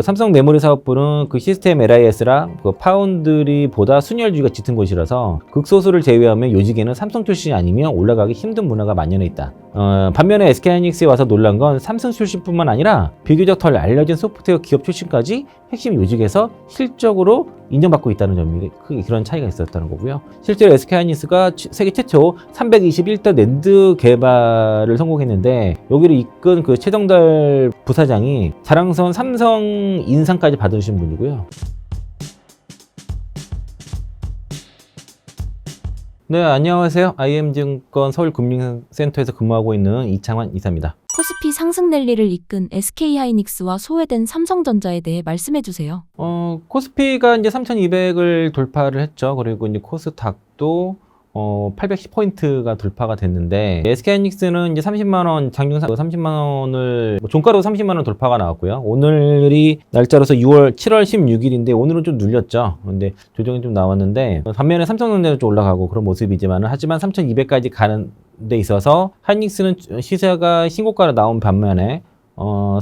삼성 메모리 사업부는 그 시스템 LIS랑 그 파운드리보다 순혈주의가 짙은 곳이라서 극소수를 제외하면 요직에는 삼성 출신이 아니면 올라가기 힘든 문화가 만연해 있다. 반면에 SK하이닉스에 와서 놀란 건 삼성 출신뿐만 아니라 비교적 덜 알려진 소프트웨어 기업 출신까지 핵심 요직에서 실적으로 인정받고 있다는 점이 크게 그런 차이가 있었다는 거고요. 실제로 SK하이닉스가 세계 최초 321도 낸드 개발을 성공했는데 여기를 이끈 그 최정달 부사장이 자랑스러운 삼성 인상까지 받으신 분이고요. 네, 안녕하세요. IM증권 서울금융센터에서 근무하고 있는 이창환 이사입니다. 코스피 상승 랠리를 이끈 SK하이닉스와 소외된 삼성전자에 대해 말씀해 주세요. 코스피가 이제 3,200을 돌파를 했죠. 그리고 이제 코스닥도 810포인트가 돌파가 됐는데, SK하이닉스는 이제 30만원, 장중 30만원을, 종가로 30만원 돌파가 나왔고요. 오늘이 날짜로서 7월 16일인데, 오늘은 좀 눌렸죠. 근데 조정이 좀 나왔는데, 반면에 삼성전자는 좀 올라가고 그런 모습이지만은, 하지만 3,200까지 가는 데 있어서, 하이닉스는 시세가 신고가로 나온 반면에,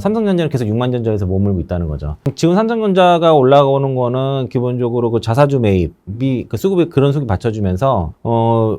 삼성전자는 계속 6만 전자에서 머물고 있다는 거죠. 지금 삼성전자가 올라오는 거는 기본적으로 그 자사주 매입이 그 수급에 그런 수급이 받쳐주면서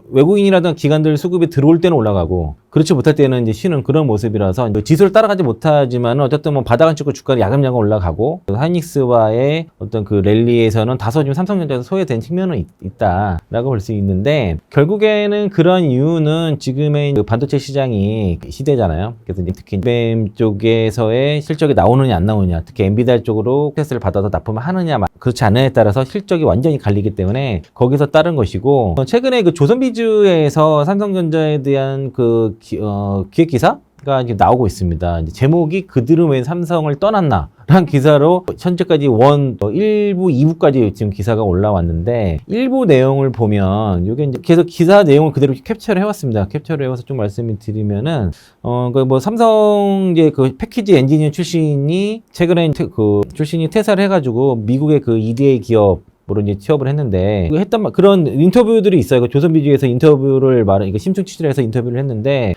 외국인이라든 기관들 수급이 들어올 때는 올라가고 그렇지 못할 때는 이제 쉬는 그런 모습이라서 지수를 따라가지 못하지만 어쨌든 뭐 바닥은 찍고 주가는 야금야금 올라가고 하이닉스와의 어떤 그 랠리에서는 다소 좀 삼성전자에서 소외된 측면은 있다라고 볼 수 있는데 결국에는 그런 이유는 지금의 그 반도체 시장이 시대잖아요. 그래서 이제 특히 IBM 쪽에서의 실적이 나오느냐 안 나오느냐, 특히 엔비디아 쪽으로 테스트를 받아서 납품을 하느냐 그렇지 않느냐에 따라서 실적이 완전히 갈리기 때문에 거기서 따른 것이고, 최근에 그 조선비주에서 삼성전자에 대한 그 기획 기사가 이제 나오고 있습니다. 이제 제목이 그들은 왜 삼성을 떠났나? 라는 기사로 현재까지 1부, 2부까지 지금 기사가 올라왔는데, 1부 내용을 보면 이게 이제 계속 기사 내용을 그대로 캡처를 해왔습니다. 캡처를 해와서 좀 말씀을 드리면은, 뭐 삼성 이제 그 패키지 엔지니어 출신이 최근에 그 출신이 퇴사를 해가지고 미국의 그 EDA 기업 으로 이제 취업을 했는데, 그런 인터뷰들이 있어요. 그 조선비주에서 인터뷰를 이거 심층 취재를 해서 인터뷰를 했는데,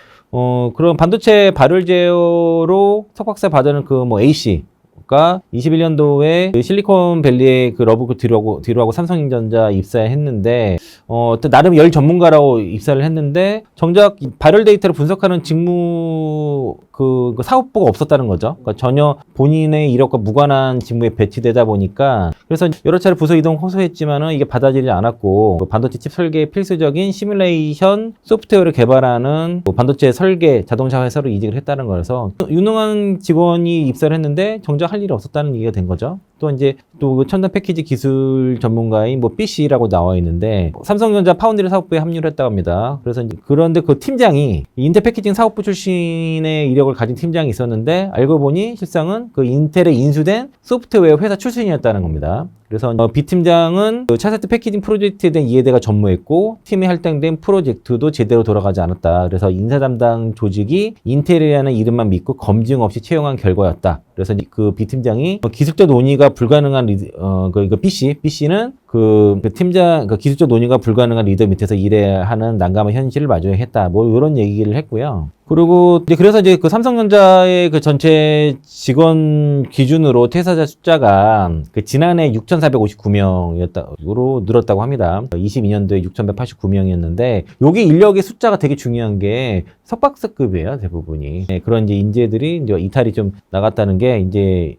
그런 반도체 발열 제어로 석박사 받은 그 뭐 A씨가 21년도에 실리콘밸리에 그 러브 뒤로 하고 삼성전자 입사했는데, 나름 열 전문가라고 입사를 했는데, 정작 발열 데이터를 분석하는 직무, 그 사업부가 없었다는 거죠. 그러니까 전혀 본인의 이력과 무관한 직무에 배치되다 보니까, 그래서 여러 차례 부서 이동 호소했지만은 이게 받아들이지 않았고, 반도체 칩 설계에 필수적인 시뮬레이션 소프트웨어를 개발하는 반도체 설계 자동차 회사로 이직을 했다는 거라서 유능한 직원이 입사를 했는데 정작 할 일이 없었다는 얘기가 된 거죠. 또 이제 또 첨단 패키지 기술 전문가인 뭐 BC라고 나와 있는데, 삼성전자 파운드리 사업부에 합류를 했다고 합니다. 그래서 그런데 그 팀장이 인텔 패키징 사업부 출신의 이력을 가진 팀장이 있었는데, 알고 보니 실상은 그 인텔에 인수된 소프트웨어 회사 출신이었다는 겁니다. 그래서 B 팀장은 그 차세대 패키징 프로젝트에 대한 이해대가 전무했고, 팀에 할당된 프로젝트도 제대로 돌아가지 않았다. 그래서 인사 담당 조직이 인텔이라는 이름만 믿고 검증 없이 채용한 결과였다. 그래서 그 B 팀장이 기술적 논의가 불가능한 BC는 그 팀장, 기술적 논의가 불가능한 리더 밑에서 일해야 하는 난감한 현실을 마주해야 했다. 뭐 이런 얘기를 했고요. 그리고 그래서 이제 그 삼성전자의 그 전체 직원 기준으로 퇴사자 숫자가 그 지난해 6,459명으로 늘었다고 합니다. 22년도에 6,189명이었는데, 여기 인력의 숫자가 되게 중요한 게 석박사급이에요, 대부분이. 네, 그런 이제 인재들이 이제 이탈이 좀 나갔다는 게 이제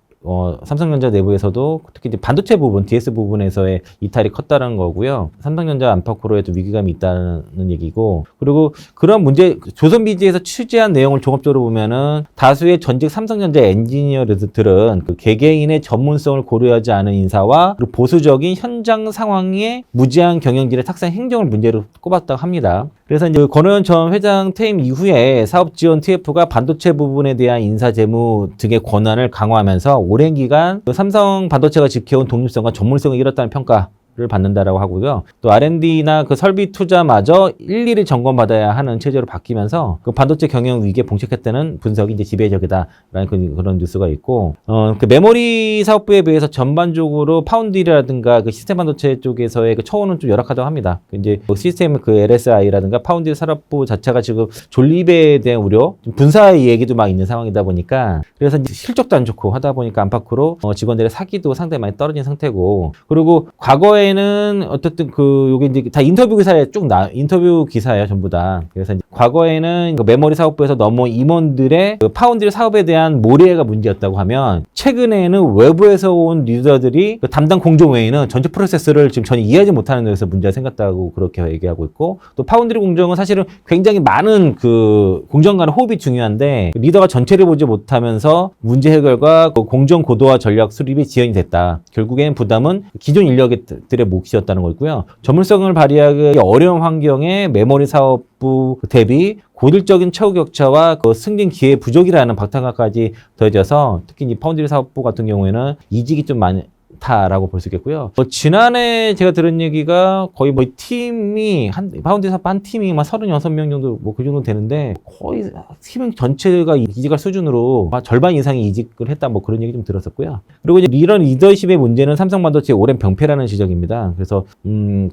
삼성전자 내부에서도 특히 이제 반도체 부분, DS 부분에서의 이탈이 컸다는 거고요. 삼성전자 안팎으로에도 위기감이 있다는 얘기고, 그리고 그런 문제, 조선비지에서 취재한 내용을 종합적으로 보면은 다수의 전직 삼성전자 엔지니어들은 그 개개인의 전문성을 고려하지 않은 인사와 그리고 보수적인 현장 상황의 무지한 경영진의 탁상 행정을 문제로 꼽았다고 합니다. 그래서 이제 권오현 전 회장 퇴임 이후에 사업지원 TF가 반도체 부분에 대한 인사 재무 등의 권한을 강화하면서 오랜 기간 삼성 반도체가 지켜온 독립성과 전문성을 잃었다는 평가를 받는다라고 하고요. 또 R&D나 그 설비 투자마저 일일이 점검받아야 하는 체제로 바뀌면서 그 반도체 경영 위기에 봉착했다는 분석이 이제 지배적이다라는 그런 뉴스가 있고, 그 메모리 사업부에 비해서 전반적으로 파운드리라든가 그 시스템 반도체 쪽에서의 그 처우는 좀 열악하다고 합니다. 이제 뭐 시스템 그 LSI라든가 파운드리 산업부 자체가 지금 존립에 대한 우려, 분사의 얘기도 막 있는 상황이다 보니까, 그래서 이제 실적도 안 좋고 하다 보니까 안팎으로 직원들의 사기도 상당히 많이 떨어진 상태고, 그리고 과거에는 어쨌든 요게 이제 다 인터뷰 기사에 인터뷰 기사예요, 전부 다. 그래서 이제 과거에는 그 메모리 사업부에서 넘어온 임원들의 그 파운드리 사업에 대한 몰이해가 문제였다고 하면, 최근에는 외부에서 온 리더들이 그 담당 공정 외에는 전체 프로세스를 지금 전혀 이해하지 못하는 데서 문제가 생겼다고 그렇게 얘기하고 있고, 또 파운드리 공정은 사실은 굉장히 많은 그 공정 간의 호흡이 중요한데, 리더가 전체를 보지 못하면서 문제 해결과 그 공정 고도화 전략 수립이 지연이 됐다. 결국엔 부담은 기존 인력들의 몫이었다는 거고요. 전문성을 발휘하기 어려운 환경에 메모리 사업부 대비 고질적인 처우 격차와 그 승진 기회 부족이라는 박탈감까지 더해져서, 특히 이 파운드리 사업부 같은 경우에는 이직이 좀 많다라고 볼 수 있겠고요. 지난해 제가 들은 얘기가 거의 뭐 팀이 파운드리 사업부 한 팀이 막 36명 정도 뭐 그 정도 되는데, 거의 팀 전체가 이직할 수준으로 절반 이상이 이직을 했다, 뭐 그런 얘기 좀 들었었고요. 그리고 이제 이런 리더십의 문제는 삼성반도체의 오랜 병폐라는 지적입니다. 그래서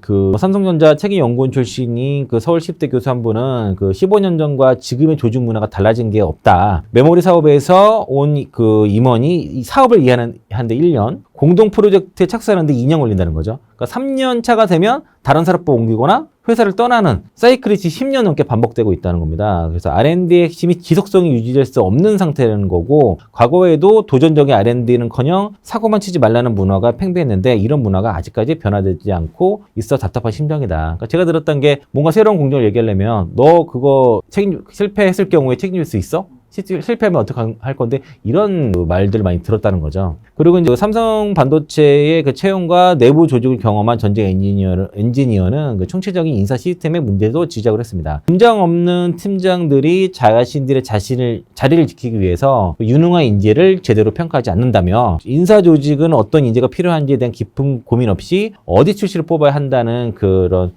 그 삼성전자 책임연구원 출신이 그 서울 10대 교수 한 분은 그 15년 전과 지금의 조직 문화가 달라진 게 없다. 메모리 사업에서 온 그 임원이 이 사업을 이해하는데 1년, 공동 프로젝트에 착수하는데 2년 걸린다는 거죠. 그러니까 3년 차가 되면 다른 산업부 옮기거나 회사를 떠나는 사이클이 10년 넘게 반복되고 있다는 겁니다. 그래서 R&D의 핵심이 지속성이 유지될 수 없는 상태라는 거고, 과거에도 도전적인 R&D는커녕 사고만 치지 말라는 문화가 팽배했는데, 이런 문화가 아직까지 변화되지 않고 있어 답답한 심정이다. 그러니까 제가 들었던 게, 뭔가 새로운 공정을 얘기하려면 너 그거 실패했을 경우에 책임질 수 있어? 실패하면 어떻게 할 건데, 이런 말들을 많이 들었다는 거죠. 그리고 이제 삼성 반도체의 그 채용과 내부 조직을 경험한 전직 엔지니어는 그 총체적인 인사 시스템의 문제도 지적을 했습니다. 팀장 없는 팀장들이 자신들의 자리를 지키기 위해서 유능한 인재를 제대로 평가하지 않는다며, 인사 조직은 어떤 인재가 필요한지에 대한 깊은 고민 없이 어디 출신을 뽑아야 한다는 그런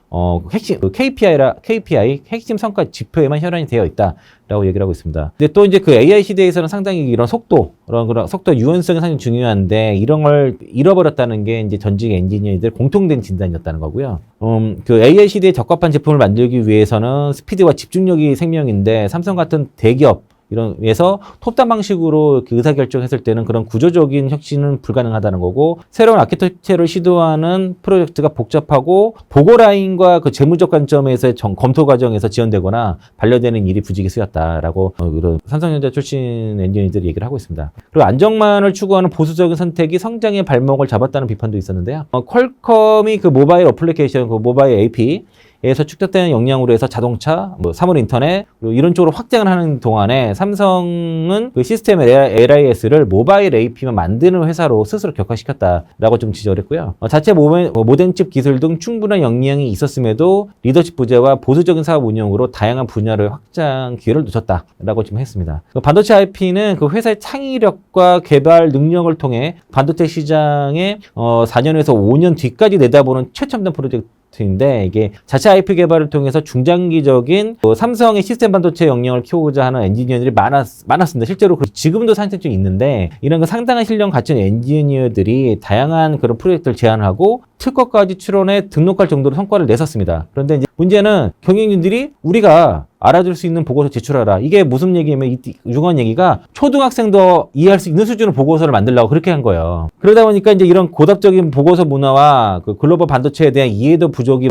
핵심 KPI 핵심 성과 지표에만 혈안이 되어 있다라고 얘기를 하고 있습니다. 근데 또 이제 그 AI 시대에서는 상당히 이런 그런 속도 유연성이 상당히 중요한데, 이런 걸 잃어버렸다는 게 이제 전직 엔지니어들 공통된 진단이었다는 거고요. 그 AI 시대에 적합한 제품을 만들기 위해서는 스피드와 집중력이 생명인데, 삼성 같은 대기업 이런 위에서 톱다운 방식으로 의사결정했을 때는 그런 구조적인 혁신은 불가능하다는 거고, 새로운 아키텍처를 시도하는 프로젝트가 복잡하고 보고 라인과 그 재무적 관점에서의 검토 과정에서 지연되거나 반려되는 일이 부지기 쓰였다라고 이런 삼성전자 출신 엔지니어들이 얘기를 하고 있습니다. 그리고 안정만을 추구하는 보수적인 선택이 성장의 발목을 잡았다는 비판도 있었는데요. 퀄컴이 그 모바일 어플리케이션, 그 모바일 AP 에서 축적되는 역량으로 해서 자동차, 뭐 사물 인터넷, 그리고 이런 쪽으로 확장을 하는 동안에 삼성은 그 시스템 LIS를 모바일 AP만 만드는 회사로 스스로 격화시켰다라고 좀 지적을 했고요. 자체 모뎀칩 기술 등 충분한 역량이 있었음에도 리더십 부재와 보수적인 사업 운영으로 다양한 분야를 확장 기회를 놓쳤다라고 좀 했습니다. 반도체 IP는 그 회사의 창의력과 개발 능력을 통해 반도체 시장에 4년에서 5년 뒤까지 내다보는 최첨단 프로젝트인데, 이게 자체 IP 개발을 통해서 중장기적인 삼성의 시스템 반도체 역량을 키우고자 하는 엔지니어들이 많았습니다. 실제로 지금도 사실 좀 있는데, 이런 그 상당한 실력 갖춘 엔지니어들이 다양한 그런 프로젝트를 제안하고 특허까지 출원해 등록할 정도로 성과를 냈었습니다. 그런데 이제 문제는 경영진들이 우리가 알아줄 수 있는 보고서 제출하라. 이게 무슨 얘기냐면, 중요한 얘기가 초등학생도 이해할 수 있는 수준의 보고서를 만들려고 그렇게 한 거예요. 그러다 보니까 이제 이런 고답적인 보고서 문화와 그 글로벌 반도체에 대한 이해도 부족이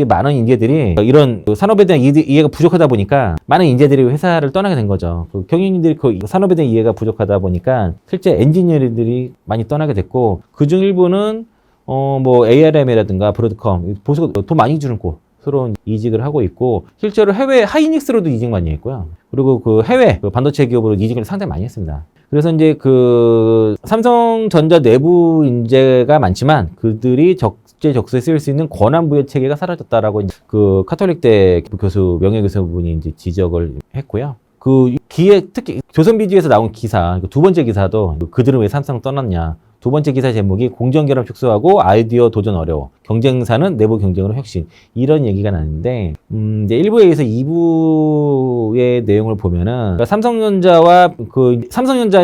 많은 인재들이 이런 산업에 대한 이해가 부족하다 보니까 많은 인재들이 회사를 떠나게 된 거죠. 그 경영진들이 그 산업에 대한 이해가 부족하다 보니까 실제 엔지니어들이 많이 떠나게 됐고, 그중 일부는 뭐 ARM이라든가 브로드컴 보수가 돈 많이 주는 곳으로 이직을 하고 있고, 실제로 해외 하이닉스로도 이직 많이 했고요. 그리고 그 해외 반도체 기업으로 이직을 상당히 많이 했습니다. 그래서 이제 그 삼성전자 내부 인재가 많지만 그들이 적재적소에 쓰일 수 있는 권한부여 체계가 사라졌다라고 그 카톨릭대 명예교수분이 이제 지적을 했고요. 그 특히 조선비주에서 나온 기사, 두 번째 기사도 그들은 왜 삼성을 떠났냐, 두 번째 기사 제목이 공정 결합 축소하고 아이디어 도전 어려워. 경쟁사는 내부 경쟁으로 혁신. 이런 얘기가 나는데, 이제 1부에 의해서 2부의 내용을 보면은, 그러니까 삼성전자에서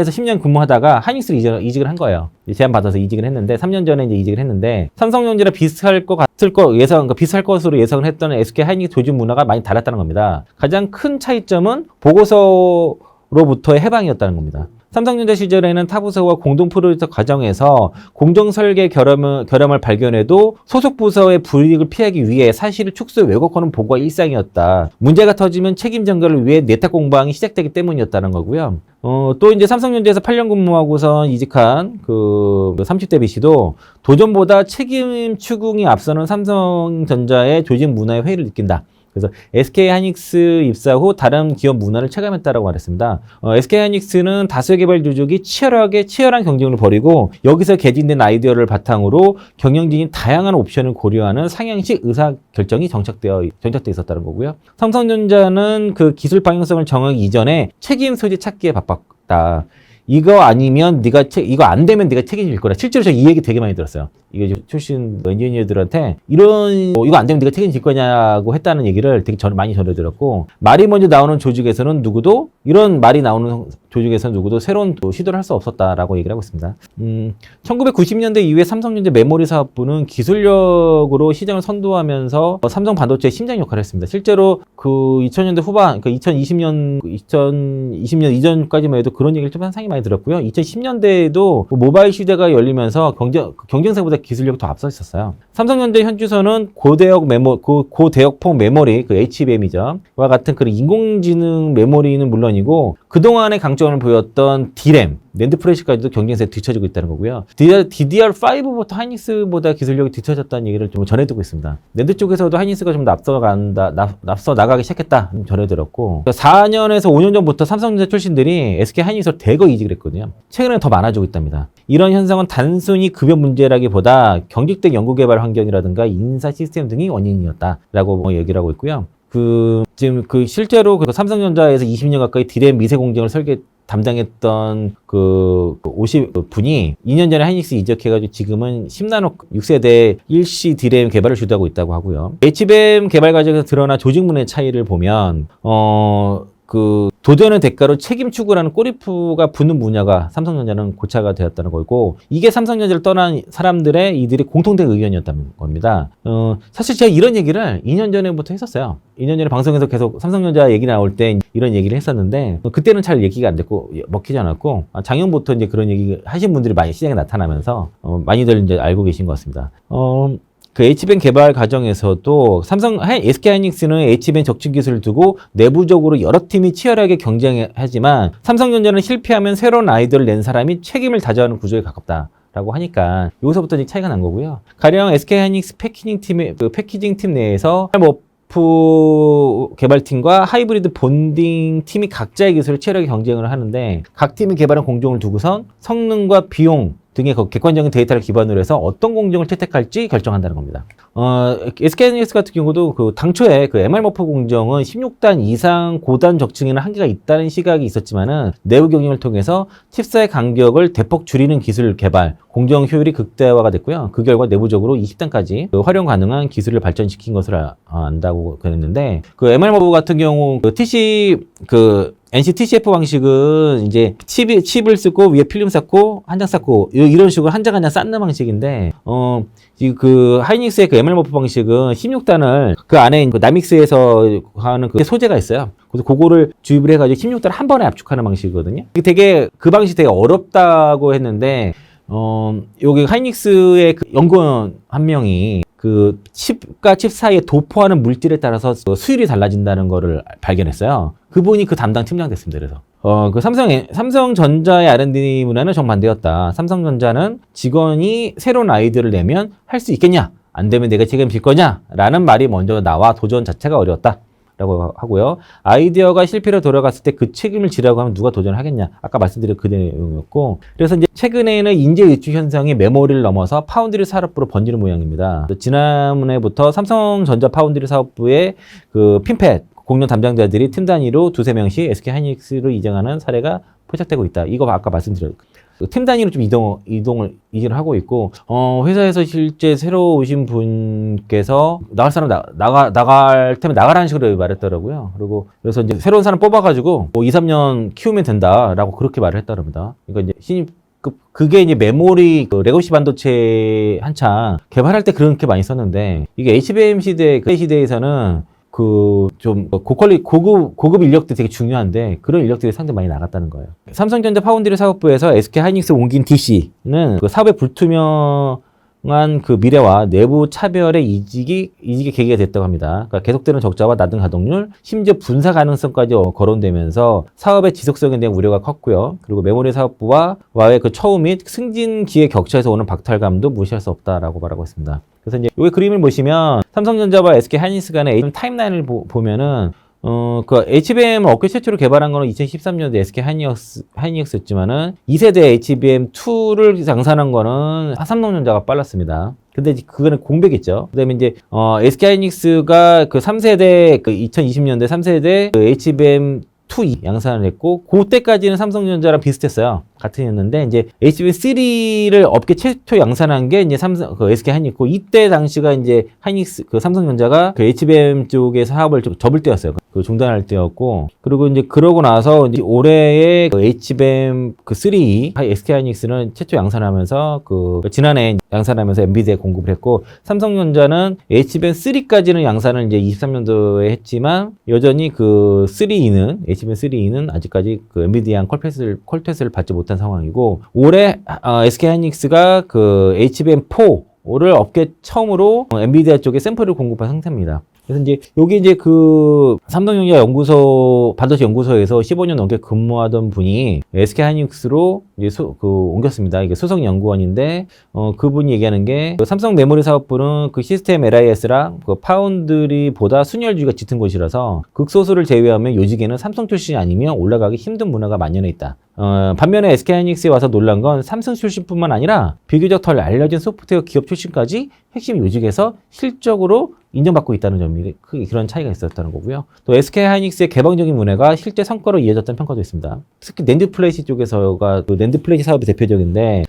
10년 근무하다가 하이닉스로 이직을 한 거예요. 제안 받아서 이직을 했는데, 3년 전에 이제 이직을 했는데, 삼성전자랑 비슷할 그러니까 비슷할 것으로 예상을 했던 SK 하이닉스 조직 문화가 많이 달랐다는 겁니다. 가장 큰 차이점은 보고서로부터의 해방이었다는 겁니다. 삼성전자 시절에는 타부서와 공동 프로젝트 과정에서 공정 설계 결함을 발견해도 소속 부서의 불이익을 피하기 위해 사실을 축소 왜곡하는 보고가 일상이었다. 문제가 터지면 책임 전가를 위해 내탁 공방이 시작되기 때문이었다는 거고요. 또 이제 삼성전자에서 8년 근무하고선 이직한 그 30대 B 씨도 도전보다 책임 추궁이 앞서는 삼성전자의 조직 문화의 회의를 느낀다. 그래서 SK 하이닉스 입사 후 다른 기업 문화를 체감했다라고 말했습니다. SK 하이닉스는 다수의 개발 유족이 치열한 경쟁을 벌이고 여기서 개진된 아이디어를 바탕으로 경영진이 다양한 옵션을 고려하는 상향식 의사 결정이 정착돼 있었다는 거고요. 삼성전자는 그 기술 방향성을 정하기 이전에 책임 소재 찾기에 바빴다. 이거 아니면 이거 안 되면 네가 책임질 거라. 실제로 저 이 얘기 되게 많이 들었어요. 이게 출신 엔지니어들한테 이거 안 되면 네가 책임질 거냐고 했다는 얘기를 되게 많이 전해들었고, 말이 먼저 나오는 조직에서는 이런 말이 나오는 조직에서는 누구도 새로운 시도를 할 수 없었다라고 얘기를 하고 있습니다. 1990년대 이후에 삼성전자 메모리 사업부는 기술력으로 시장을 선도하면서 삼성 반도체의 심장 역할을 했습니다. 실제로 그 2000년대 후반, 그러니까 2020년 이전까지만 해도 그런 얘기를 좀 상당히 많이 들었고요. 2010년대에도 모바일 시대가 열리면서 경쟁사보다 기술력이 더 앞서 있었어요. 삼성전자 현주소는 고대역폭 메모리, 그 HBM이죠. 와 같은 그런 인공지능 메모리는 물론이고, 그동안의 강점을 보였던 D램, 낸드 프레시까지도 경쟁사에 뒤처지고 있다는 거고요. DDR5부터 하이닉스보다 기술력이 뒤처졌다는 얘기를 좀 전해두고 있습니다. 낸드 쪽에서도 하이닉스가 좀 더 앞서 나가기 시작했다 전해들었고, 4년에서 5년 전부터 삼성전자 출신들이 SK 하이닉스로 대거 이직을 했거든요. 최근에 더 많아지고 있답니다. 이런 현상은 단순히 급여 문제라기보다 경직된 연구개발 환경이라든가 인사 시스템 등이 원인이었다라고 얘기를 하고 있고요. 지금 실제로 삼성전자에서 20년 가까이 D램 미세 공정을 담당했던 50분이 2년 전에 하이닉스 이적해가지고 지금은 10나노 6세대 1C D램 개발을 주도하고 있다고 하고요. HBM 개발 과정에서 드러난 조직 문화의 차이를 보면, 도전의 대가로 책임 추구라는 꼬리표가 붙는 분야가 삼성전자는 고차가 되었다는 거고, 이게 삼성전자를 떠난 이들의 공통된 의견이었다는 겁니다. 사실 제가 이런 얘기를 2년 전에부터 했었어요. 2년 전에 방송에서 계속 삼성전자 얘기 나올 때 이런 얘기를 했었는데, 그때는 잘 얘기가 안 됐고, 먹히지 않았고, 작년부터 이제 그런 얘기 하신 분들이 많이 시장에 나타나면서, 많이들 이제 알고 계신 것 같습니다. 그 HBM 개발 과정에서도 SK 하이닉스는 HBM 적층 기술을 두고 내부적으로 여러 팀이 치열하게 경쟁하지만, 삼성전자는 실패하면 새로운 아이디어를 낸 사람이 책임을 다져하는 구조에 가깝다라고 하니까 여기서부터 이제 차이가 난 거고요. 가령 SK 하이닉스 패키징 팀 내에서 개발팀과 하이브리드 본딩 팀이 각자의 기술을 치열하게 경쟁을 하는데, 각 팀이 개발한 공정을 두고선 성능과 비용 등의 객관적인 데이터를 기반으로 해서 어떤 공정을 채택할지 결정한다는 겁니다. SK하이닉스 같은 경우도 당초에 MR머프 공정은 16단 이상 고단 적층에는 한계가 있다는 시각이 있었지만은, 내부 경쟁을 통해서 칩사의 간격을 대폭 줄이는 기술 개발, 공정 효율이 극대화가 됐고요. 그 결과 내부적으로 20단까지 활용 가능한 기술을 발전시킨 것을 안다고 그랬는데, MR머프 같은 경우 NC TCF 방식은 이제 칩을 쓰고 위에 필름 쌓고 한 장 쌓고 이런 식으로 한 장 한 장 쌓는 방식인데, 하이닉스의 ML머프 방식은 16단을 그 안에 나믹스에서 하는 소재가 있어요. 그래서 그거를 주입을 해가지고 16단을 한 번에 압축하는 방식이거든요. 그 방식이 되게 어렵다고 했는데, 여기 하이닉스의 연구원 한 명이 칩과 칩 사이에 도포하는 물질에 따라서 수율이 달라진다는 거를 발견했어요. 그분이 담당 팀장 됐습니다. 그래서 삼성전자의 R&D 문화는 정반대였다. 삼성전자는 직원이 새로운 아이디어를 내면 할 수 있겠냐? 안 되면 내가 책임질 거냐? 라는 말이 먼저 나와 도전 자체가 어려웠다. 라고 하고요. 아이디어가 실패로 돌아갔을 때 그 책임을 지라고 하면 누가 도전을 하겠냐. 아까 말씀드린 그 내용이었고, 그래서 이제 최근에는 인재 유출 현상이 메모리를 넘어서 파운드리 사업부로 번지는 모양입니다. 지난해부터 삼성전자 파운드리 사업부의 핀팻 공룡 담당자들이 팀 단위로 2-3명씩 SK 하이닉스로 이정하는 사례가 포착되고 있다. 이거 아까 말씀드렸고, 팀 단위로 좀 이직을 하고 있고, 회사에서 실제 새로 오신 분께서 나갈 사람 나갈 테면 나가라는 식으로 말했더라고요. 그래서 이제 새로운 사람 뽑아가지고 뭐 2, 3년 키우면 된다라고 그렇게 말을 했더랍니다. 그러니까 이제 신입 그게 이제 메모리 레거시 반도체 한창 개발할 때 그렇게 많이 썼는데, 이게 HBM 그 시대에서는 좀 고급 인력들이 되게 중요한데 그런 인력들이 상당히 많이 나갔다는 거예요. 삼성전자 파운드리 사업부에서 SK 하이닉스 옮긴 DC는 사업의 불투명한 미래와 내부 차별의 이직의 계기가 됐다고 합니다. 그러니까 계속되는 적자와 낮은 가동률, 심지어 분사 가능성까지 거론되면서 사업의 지속성에 대한 우려가 컸고요. 그리고 메모리 사업부와의 처우 및 승진기의 격차에서 오는 박탈감도 무시할 수 없다라고 말하고 있습니다. 그래서 이제 이 그림을 보시면 삼성전자와 SK 하이닉스 간의 타임라인을 보면은 HBM을 업계 최초로 개발한 거는 2013년도에 SK 하이닉스였지만은 2세대 HBM2를 양산한 거는 삼성전자가 빨랐습니다. 근데 그거는 공백이죠. 그다음에 이제 SK 하이닉스가 3세대 2020년대 3세대 HBM2 양산을 했고, 그때까지는 삼성전자랑 비슷했어요. 같은 이었는데, 이제 HBM3를 업계 최초 양산한 게 이제 SK 하이닉스고, 이때 당시가 이제 삼성전자가 HBM 쪽의 사업을 좀 접을 때였어요. 중단할 때였고, 그리고 이제 그러고 나서 이제 올해의 HBM3 SK 하이닉스는 최초 양산하면서 지난해 양산하면서 엔비디아에 공급을 했고, 삼성전자는 HBM3까지는 양산을 이제 23년도에 했지만, 여전히 HBM3E는 아직까지 엔비디아 퀄테스트를 받지 못한 상황이고, 올해 SK 하이닉스가 HBM4를 업계 처음으로 엔비디아 쪽에 샘플을 공급한 상태입니다. 그래서 이제 여기 이제 삼성전자 반도체 연구소에서 15년 넘게 근무하던 분이 SK 하이닉스로 이제 옮겼습니다. 이게 수석 연구원인데, 그분이 얘기하는 게 삼성 메모리 사업부는 시스템 LIS랑 파운드리보다 순혈주의가 짙은 곳이라서 극소수를 제외하면 요직에는 삼성 출신이 아니면 올라가기 힘든 문화가 만연해 있다. 반면에 SK 하이닉스에 와서 놀란 건 삼성 출신뿐만 아니라 비교적 덜 알려진 소프트웨어 기업 출신까지 핵심 요직에서 실적으로 인정받고 있다는 점이 그런 차이가 있었다는 거고요. 또 SK 하이닉스의 개방적인 문화가 실제 성과로 이어졌다는 평가도 있습니다. 특히 낸드 플래시 쪽에서가 낸드 플래시 사업이 대표적인데,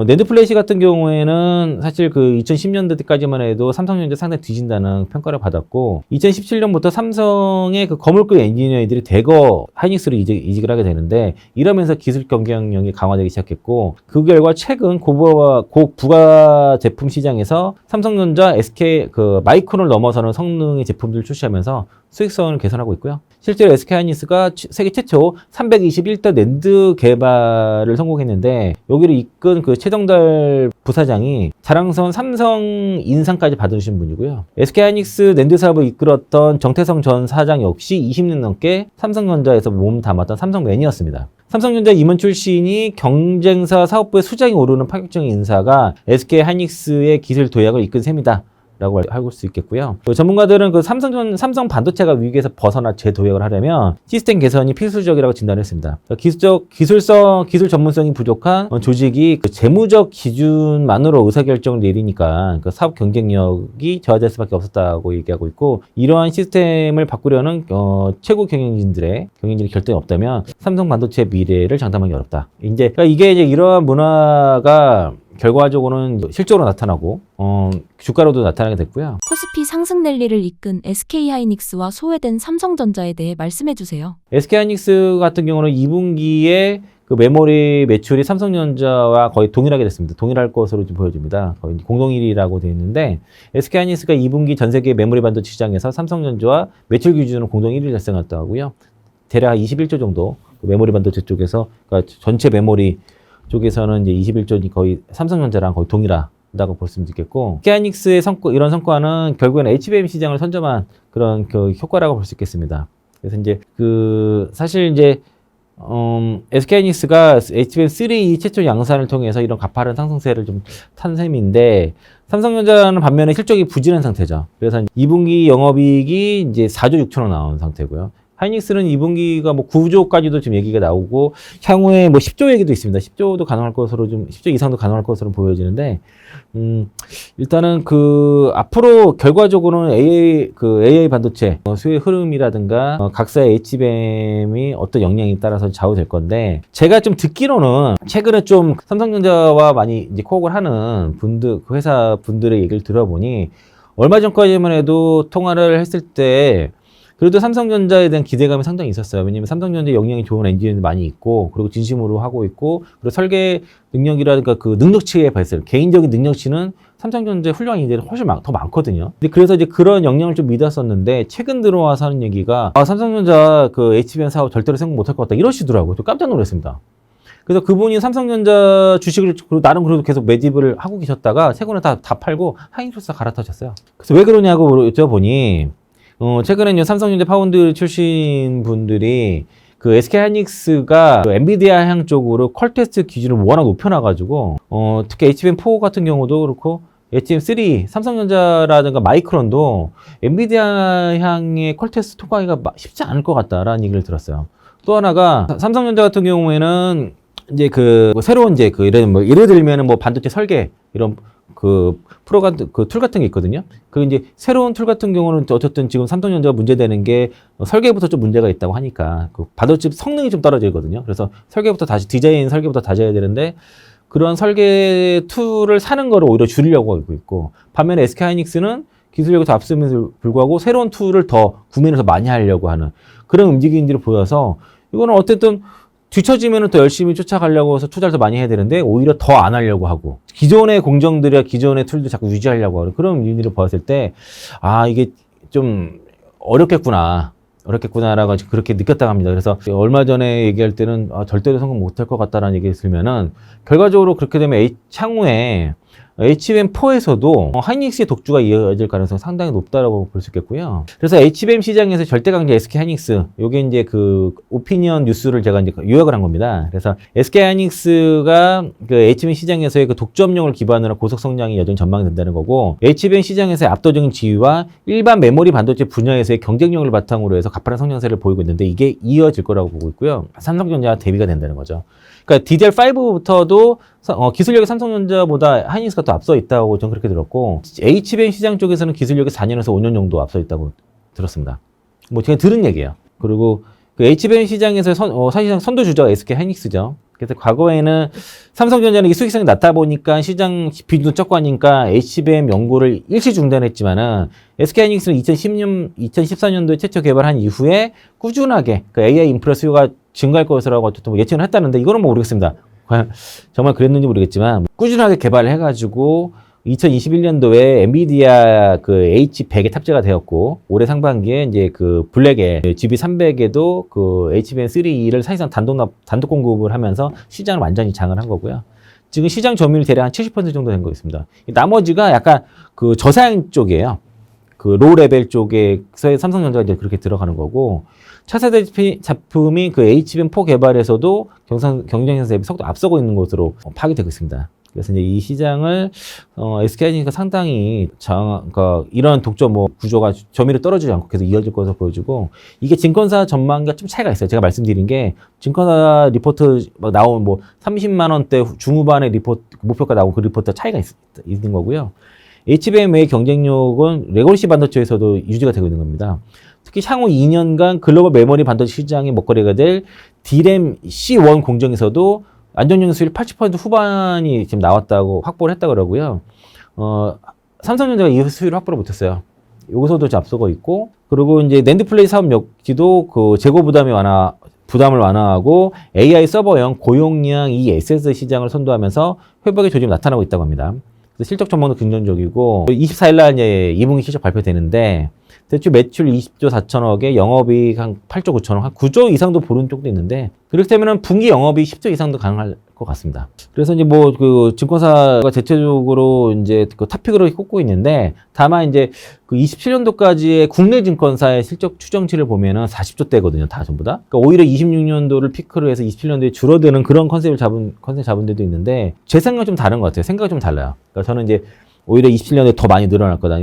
낸드 플래시 같은 경우에는 사실 2010년대 때까지만 해도 삼성전자 상당히 뒤진다는 평가를 받았고, 2017년부터 삼성의 거물급 엔지니어들이 대거 하이닉스로 이직을 하게 되는데, 이러면서 기술 경쟁력이 강화되기 시작했고, 그 결과 최근 고부가 제품 시장에서 삼성전자, SK 마이크론을 넘어서는 성능의 제품들을 출시하면서 수익성을 개선하고 있고요. 실제로 SK 하이닉스가 세계 최초 321대 낸드 개발을 성공했는데, 여기를 이끈 최정달 부사장이 자랑스러운 삼성 인상까지 받으신 분이고요. SK 하이닉스 낸드 사업을 이끌었던 정태성 전 사장 역시 20년 넘게 삼성전자에서 몸 담았던 삼성맨이었습니다. 삼성전자 임원 출신이 경쟁사 사업부의 수장이 오르는 파격적인 인사가 SK 하이닉스의 기술 도약을 이끈 셈이다 라고 할 수 있겠고요. 전문가들은 삼성 반도체가 위기에서 벗어나 재도약을 하려면 시스템 개선이 필수적이라고 진단했습니다. 기술 전문성이 부족한 조직이 재무적 기준만으로 의사결정을 내리니까 사업 경쟁력이 저하될 수밖에 없었다고 얘기하고 있고, 이러한 시스템을 바꾸려는 최고 경영진들이 결단이 없다면 삼성 반도체의 미래를 장담하기 어렵다. 그러니까 이게 이러한 문화가 결과적으로는 실적으로 나타나고 주가로도 나타나게 됐고요. 코스피 상승 랠리를 이끈 SK 하이닉스와 소외된 삼성전자에 대해 말씀해 주세요. SK 하이닉스 같은 경우는 2분기에 메모리 매출이 삼성전자와 거의 동일하게 됐습니다. 동일할 것으로 좀 보여집니다. 거의 공동 1위라고 되어 있는데, SK 하이닉스가 2분기 전 세계 메모리 반도체 시장에서 삼성전자와 매출 기준으로 공동 1위를 달성했다고 하고요. 대략 21조 정도 메모리 반도체 쪽에서, 그러니까 전체 메모리 쪽에서는 이제 21조니 거의 삼성전자랑 거의 동일하다고 볼 수 있겠고, SK 하이닉스의 이런 성과는 결국에는 HBM 시장을 선점한 그런 효과라고 볼 수 있겠습니다. 그래서 이제 사실 이제 SK 하이닉스가 HBM3 최초 양산을 통해서 이런 가파른 상승세를 좀 탄 셈인데, 삼성전자는 반면에 실적이 부진한 상태죠. 그래서 2분기 영업이익이 이제 4조 6천억 나온 상태고요. 하이닉스는 2분기가 뭐 9조까지도 지금 얘기가 나오고 향후에 뭐 10조 얘기도 있습니다. 10조도 가능할 것으로 좀 10조 이상도 가능할 것으로 보여지는데 일단은 앞으로 결과적으로는 AI 반도체 수요 흐름이라든가 각사의 HBM이 어떤 영향에 따라서 좌우될 건데 제가 좀 듣기로는 최근에 좀 삼성전자와 많이 이제 코업을 하는 그 회사 분들의 얘기를 들어보니 얼마 전까지만 해도 통화를 했을 때 그래도 삼성전자에 대한 기대감이 상당히 있었어요. 왜냐면 삼성전자 영향이 좋은 엔진이 많이 있고, 그리고 진심으로 하고 있고, 그리고 설계 능력이라든가 그 능력치에 봤어요. 개인적인 능력치는 삼성전자의 훌륭한 인재들이 훨씬 더 많거든요. 근데 그래서 이제 그런 영향을 좀 믿었었는데, 최근 들어와서 하는 얘기가, 삼성전자 그 HBM 사업 절대로 성공 못할 것 같다. 이러시더라고요. 또 깜짝 놀랐습니다. 그래서 그분이 삼성전자 주식을 나름 그래도 계속 매집을 하고 계셨다가, 최근에 다 팔고 하이닉스 갈아타셨어요. 그래서 왜 그러냐고 여쭤보니, 최근에 삼성전자 파운드 출신 분들이 그 SK하이닉스가 그 엔비디아 향 쪽으로 퀄 테스트 기준을 워낙 높여놔가지고, 특히 HBM4 같은 경우도 그렇고, HBM3, 삼성전자라든가 마이크론도 엔비디아 향의 퀄 테스트 통과하기가 쉽지 않을 것 같다라는 얘기를 들었어요. 또 하나가, 삼성전자 같은 경우에는 이제 새로운 예를 들면은 뭐 반도체 설계, 이런 툴 같은 게 있거든요. 이제 새로운 툴 같은 경우는 어쨌든 지금 삼성전자가 문제되는 게 설계부터 좀 문제가 있다고 하니까 반도체 성능이 좀 떨어지거든요. 그래서 디자인 설계부터 다시 해야 되는데 그런 설계 툴을 사는 거를 오히려 줄이려고 하고 있고 반면에 SK하이닉스는 기술력이 더 앞섬에도 불구하고 새로운 툴을 더 구매를 더 많이 하려고 하는 그런 움직임들을 보여서 이거는 어쨌든 뒤처지면 더 열심히 쫓아가려고 해서 투자를 더 많이 해야 되는데 오히려 더 안 하려고 하고 기존의 공정들이야 기존의 툴도 자꾸 유지하려고 하는 그런 일들을 봤을 때 이게 좀 어렵겠구나라고 그렇게 느꼈다고 합니다. 그래서 얼마 전에 얘기할 때는 절대로 성공 못할 것 같다라는 얘기를 들으면은 결과적으로 그렇게 되면 향후에 HBM4에서도 하이닉스의 독주가 이어질 가능성이 상당히 높다라고 볼 수 있겠고요. 그래서 HBM 시장에서 절대 강자 SK 하이닉스, 요게 이제 오피니언 뉴스를 제가 이제 요약을 한 겁니다. 그래서 SK 하이닉스가 HBM 시장에서의 독점력을 기반으로 고속 성장이 여전히 전망이 된다는 거고, HBM 시장에서의 압도적인 지위와 일반 메모리 반도체 분야에서의 경쟁력을 바탕으로 해서 가파른 성장세를 보이고 있는데 이게 이어질 거라고 보고 있고요. 삼성전자와 대비가 된다는 거죠. 그러니까 DDR5부터도 기술력이 삼성전자보다 하이닉스가 더 앞서 있다고 저는 그렇게 들었고, HBM 시장 쪽에서는 기술력이 4년에서 5년 정도 앞서 있다고 들었습니다. 뭐 제가 들은 얘기예요. 그리고 HBM 시장에서 사실상 선도주자가 SK 하이닉스죠. 그래서 과거에는 삼성전자는 수익성이 낮다 보니까 시장 비중도 적고 하니까 HBM 연구를 일시 중단했지만은 SK 하이닉스는 2014년도에 최초 개발한 이후에 꾸준하게 AI 인프라 수요가 증가할 것이라고 어쨌든 예측을 했다는데 이거는 모르겠습니다. 정말 그랬는지 모르겠지만 꾸준하게 개발을 해가지고 2021년도에 엔비디아 H100에 탑재가 되었고 올해 상반기에 이제 블랙에 GB300에도 HBM3를 사실상 단독 공급을 하면서 시장을 완전히 장을 한 거고요. 지금 시장 점유율 대략 한 70% 정도 된 거 있습니다. 나머지가 약간 저사양 쪽이에요. 로우 레벨 쪽에서의 삼성전자가 이제 그렇게 들어가는 거고, 차세대 제품이 HBM4 개발에서도 경쟁에서 대비 속도 앞서고 있는 것으로 파악되고 있습니다. 그래서 이제 이 시장을 SK하이닉스가 상당히 이런 독점 구조가 점유율이 떨어지지 않고 계속 이어질 것으로 보여지고, 이게 증권사 전망과 좀 차이가 있어요. 제가 말씀드린 게 증권사 리포트 나온 30만 원대 중후반의 목표가 나오고 그 리포트 차이가 있는 거고요. HBM의 경쟁력은 레거시 반도체에서도 유지가 되고 있는 겁니다. 특히 향후 2년간 글로벌 메모리 반도체 시장의 먹거리가 될 D램 C1 공정에서도 안정적인 수율 80% 후반이 지금 나왔다고 확보를 했다고 그러고요. 삼성전자가 이 수율을 확보를 못했어요. 여기서도 앞서고 있고, 그리고 이제 낸드 플레이 사업 역시도 재고 부담을 완화하고 AI 서버형 고용량 ESS 시장을 선도하면서 회복의 조짐이 나타나고 있다고 합니다. 실적 전망도 긍정적이고 24일날 2분기 실적 발표되는데 대출 매출 20조 4천억에 영업이익 한 8조 9천억, 한 9조 이상도 보는 쪽도 있는데 그렇게 되면 분기 영업이익 10조 이상도 가능할 것 같습니다. 그래서 이제 증권사가 대체적으로 이제 탑픽으로 꼽고 있는데, 다만 이제 27년도까지의 국내 증권사의 실적 추정치를 보면은 40조대거든요, 다 전부 다. 그러니까 오히려 26년도를 피크로 해서 27년도에 줄어드는 그런 컨셉 잡은 데도 있는데, 제 생각은 좀 다른 것 같아요. 생각이 좀 달라요. 그러니까 저는 이제 오히려 27년도에 더 많이 늘어날 거다.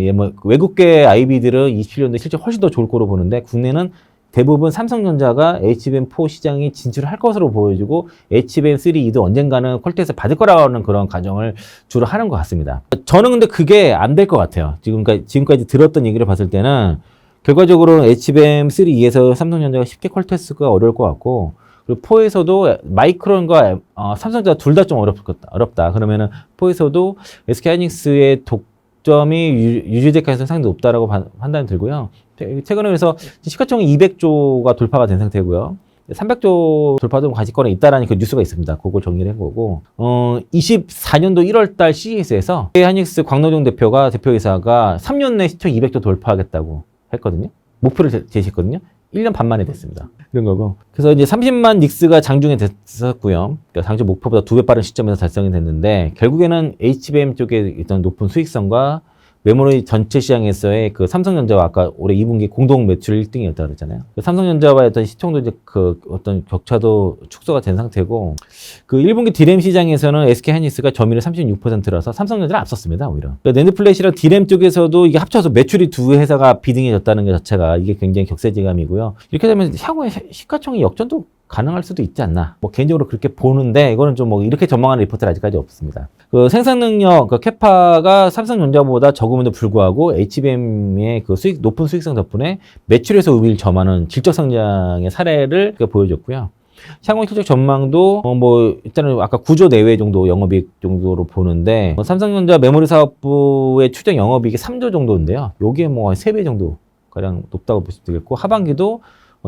외국계 IB들은 27년도에 실적 훨씬 더 좋을 거로 보는데 국내는 대부분 삼성전자가 HBM4 시장에 진출할 것으로 보여지고 HBM3E도 언젠가는 퀄텍에서 받을 거라는 그런 가정을 주로 하는 것 같습니다. 저는 근데 그게 안 될 것 같아요. 지금까지 들었던 얘기를 봤을 때는 결과적으로 HBM3E에서 삼성전자가 쉽게 퀄텍스가 어려울 것 같고, 그리고 4에서도 마이크론과 삼성전자 둘 다 좀 어렵다. 그러면은 4에서도 SK하이닉스의 독점이 유지될 가능성이 상당히 높다라고 판단이 들고요. 최근에 그래서 시가총이 200조가 돌파가 된 상태고요. 300조 돌파도 가치권에 있다라는 그 뉴스가 있습니다. 그걸 정리를 한 거고. 24년도 1월달 CES에서 하이닉스 광노종 대표이사가 3년 내 시총 200조 돌파하겠다고 했거든요. 목표를 제시했거든요. 1년 반 만에 됐습니다. 이런 거고. 그래서 이제 30만 닉스가 장중에 됐었고요. 그러니까 장중 목표보다 2배 빠른 시점에서 달성이 됐는데, 결국에는 HBM 쪽에 있던 높은 수익성과 메모리 전체 시장에서의 그 삼성전자와 아까 올해 2분기 공동 매출 1등이었다고 그랬잖아요. 삼성전자와의 어떤 시총도 이제 그 어떤 격차도 축소가 된 상태고, 그 1분기 디램 시장에서는 SK하이닉스가 점유율 36%라서 삼성전자를 앞섰습니다, 오히려. 그러니까 낸드플래시랑 디램 쪽에서도 이게 합쳐서 매출이 두 회사가 비등해졌다는 것 자체가 이게 굉장히 격세지감이고요. 이렇게 되면 향후에 시가총이 역전도 가능할 수도 있지 않나. 뭐 개인적으로 그렇게 보는데, 이거는 좀 뭐 이렇게 전망하는 리포트는 아직까지 없습니다. 그 생산 능력, 그 캐파가 삼성전자보다 적음에도 불구하고 HBM의 그 높은 수익성 덕분에 매출에서 우위를 점하는 질적 성장의 사례를 보여줬고요. 향후 실적 전망도 일단은 아까 9조 내외 정도 영업이익 정도로 보는데, 삼성전자 메모리 사업부의 추정 영업이익이 3조 정도인데요. 요게 뭐 3배 정도 가량 높다고 볼 수 되겠고, 하반기도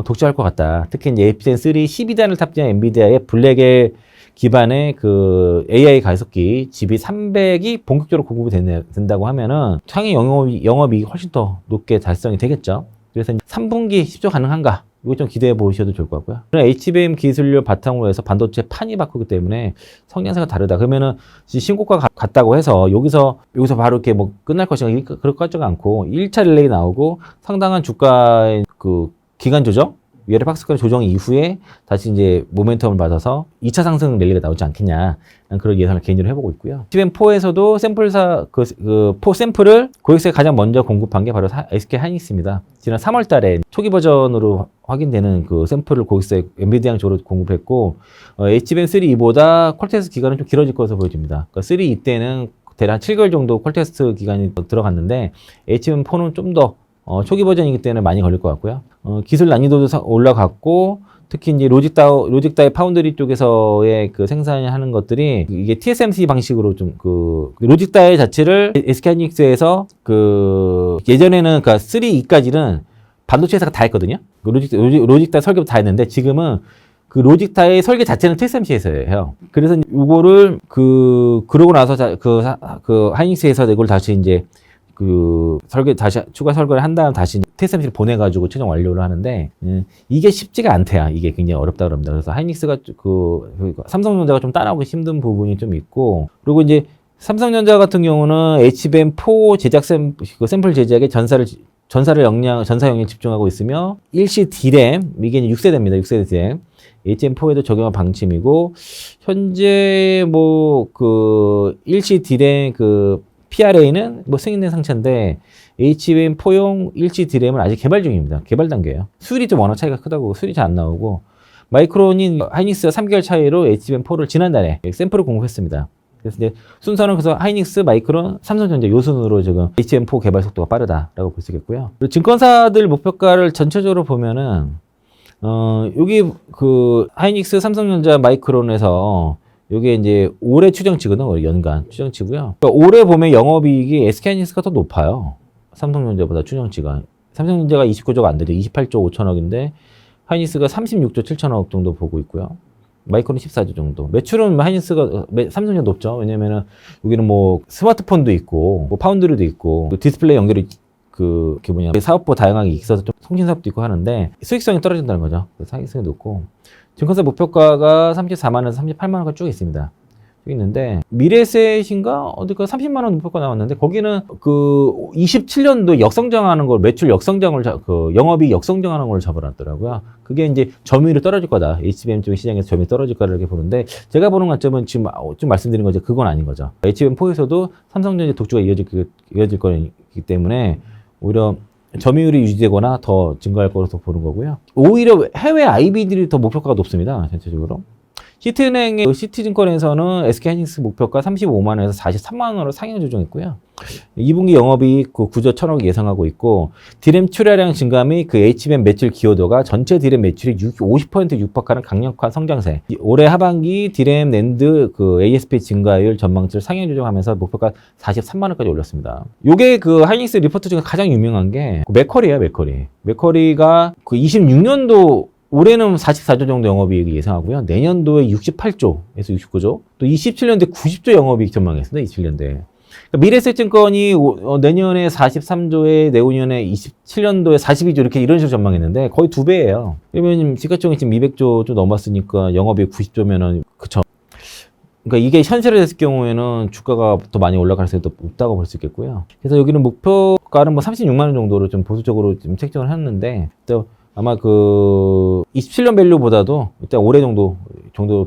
독주할 것 같다. 특히 이제 에피센3 12단을 탑재한 엔비디아의 블랙의 기반의 그 AI 가속기 GB300이 본격적으로 공급이 된다고 하면은 향후 영업이익이 훨씬 더 높게 달성이 되겠죠. 그래서 3분기 10조 가능한가? 이거 좀 기대해 보셔도 좋을 것 같고요. HBM 기술력 바탕으로 해서 반도체 판이 바꾸기 때문에 성장세가 다르다. 그러면은 신고가 같다고 해서 여기서 바로 이렇게 뭐 끝날 것인가? 그럴 것 같지가 않고 1차 릴레이 나오고 상당한 주가의 그 기간 조정, 위아래 박스권 조정 이후에 다시 이제 모멘텀을 받아서 2차 상승 랠리가 나오지 않겠냐, 그런 예상을 개인적으로 해보고 있고요. HBM4에서도 포 샘플을 고객사에 가장 먼저 공급한 게 바로 SK 하이닉스입니다. 지난 3월 달에 초기 버전으로 확인되는 그 샘플을 고객사에 엔비디아 쪽으로 공급했고, HBM3E보다 퀄테스트 기간은 좀 길어질 것으로 보여집니다. 그러니까 3E 때는 대략 7개월 정도 퀄테스트 기간이 들어갔는데, HBM4는 좀 더 초기 버전이기 때문에 많이 걸릴 것 같고요. 기술 난이도도 올라갔고, 특히 이제 로직다의 파운드리 쪽에서의 그 생산하는 것들이 이게 TSMC 방식으로 좀 로직다의 자체를 SK하이닉스에서 예전에는 그러니까 3E까지는 반도체 회사가 다 했거든요. 로직다 설계도 다 했는데, 지금은 그 로직다의 설계 자체는 TSMC에서 해요. 그래서 이거를 그러고 나서 하이닉스에서 이걸 다시 이제 다시 추가 설계를 한 다음 다시 TSMC를 보내가지고 최종 완료를 하는데, 이게 쉽지가 않대요. 이게 굉장히 어렵다 그럽니다. 그래서 하이닉스가 삼성전자가 좀 따라오기 힘든 부분이 좀 있고, 그리고 이제 삼성전자 같은 경우는 HBM4 제작 샘플 제작에 전사 역량 집중하고 있으며, 일시 D램, 이게 이제 6세대입니다. 6세대 D램. HBM4에도 적용한 방침이고, 현재 일시 D램 PRA는 승인된 상태인데, HBM4용 일치 D램은 아직 개발 중입니다. 개발 단계예요. 수율이 좀 워낙 차이가 크다고 수율이 잘 안 나오고, 마이크론인 하이닉스가 3개월 차이로 HBM4를 지난달에 샘플을 공급했습니다. 그래서 이제 순서는 하이닉스, 마이크론, 삼성전자 요 순으로 지금 HBM4 개발 속도가 빠르다라고 볼 수 있겠고요. 그리고 증권사들 목표가를 전체적으로 보면은 여기 하이닉스, 삼성전자, 마이크론에서 요게 이제 올해 추정치거든요. 연간 추정치고요. 그러니까 올해 보면 영업이익이 SK하이닉스가 더 높아요. 삼성전자보다 추정치가. 삼성전자가 29조가 안 되죠. 28조 5천억인데 하이닉스가 36조 7천억 정도 보고 있고요. 마이크론 14조 정도. 매출은 삼성전자 높죠. 왜냐면은 여기는 스마트폰도 있고, 파운드리도 있고, 디스플레이 연결이 사업부 다양하게 있어서 좀 통신사업도 있고 하는데 수익성이 떨어진다는 거죠. 그래서 하이닉스가 높고, 증권사 목표가가 34만원에서 38만원가 쭉 있습니다. 쭉 있는데, 미래에셋인가? 어디가 30만원 목표가 나왔는데, 거기는 27년도 역성장하는 걸, 매출 역성장을, 영업이익 역성장하는 걸 잡아놨더라고요. 그게 이제 점유율이 떨어질 거다. HBM 쪽 시장에서 점유율이 떨어질 거다. 이렇게 보는데, 제가 보는 관점은 지금 좀 말씀드린 거죠. 그건 아닌 거죠. HBM4에서도 삼성전자 독주가 이어질 거기 때문에, 오히려 점유율이 유지되거나 더 증가할 거라서 보는 거고요. 오히려 해외 IB들이 더 목표가가 높습니다. 전체적으로. 시티은행의 시티증권에서는 SK하이닉스 목표가 35만 원에서 43만 원으로 상향 조정했고요. 2분기 영업이익 9조 1천억 예상하고 있고 디램 출하량 증가 및 그 HBM 매출 기여도가 전체 디램 매출이 50% 육박하는 강력한 성장세. 올해 하반기 디램 낸드 그 ASP 증가율 전망치를 상향 조정하면서 목표가 43만 원까지 올렸습니다. 요게 그 하이닉스 리포트 중에 가장 유명한 게 맥커리예요, 맥커리. 맥커리가 그 26년도 올해는 44조 정도 영업이익을 예상하고요. 내년도에 68조에서 69조, 또 27년도에 90조 영업이익 전망했습니다. 27년도에. 그러니까 미래에셋증권이 내년에 43조에 내후년에 27년도에 42조 이런 식으로 전망했는데 거의 2배예요. 그러면 시가총액 지금 200조 좀 넘었으니까 영업이익 90조면은 그쵸. 그러니까 이게 현실화 됐을 경우에는 주가가 더 많이 올라갈 수도 없다고 볼 수 있겠고요. 그래서 여기는 목표가는 뭐 36만 원 정도로 좀 보수적으로 좀 책정을 했는데 또 아마 그 27년 밸류보다도 일단 올해 정도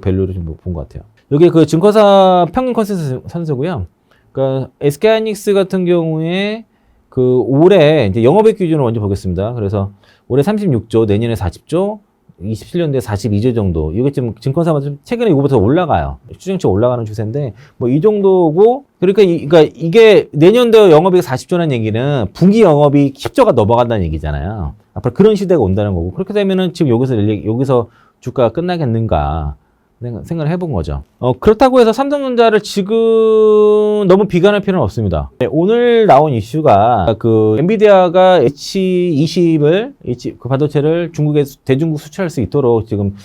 밸류를 좀 본 것 같아요. 여기 그 증권사 평균 컨센서스 선수고요. 그러니까 SK하이닉스 같은 경우에 그 올해 이제 영업이익 기준으로 먼저 보겠습니다. 그래서 올해 36조, 내년에 40조, 27년도에 42조 정도. 이게 지금 증권사마다 좀 최근에 이거부터 올라가요. 추정치 올라가는 추세인데 뭐 이 정도고 그러니까 이게 내년도 영업이익 40조라는 얘기는 분기 영업이익 10조가 넘어간다는 얘기잖아요. 앞으로 그런 시대가 온다는 거고 그렇게 되면은 지금 여기서 주가가 끝나겠는가 생각을 해본 거죠. 그렇다고 해서 삼성전자를 지금 너무 비관할 필요는 없습니다. 네, 오늘 나온 이슈가 그 엔비디아가 H20을 그 반도체를 중국에 대중국 수출할 수 있도록 지금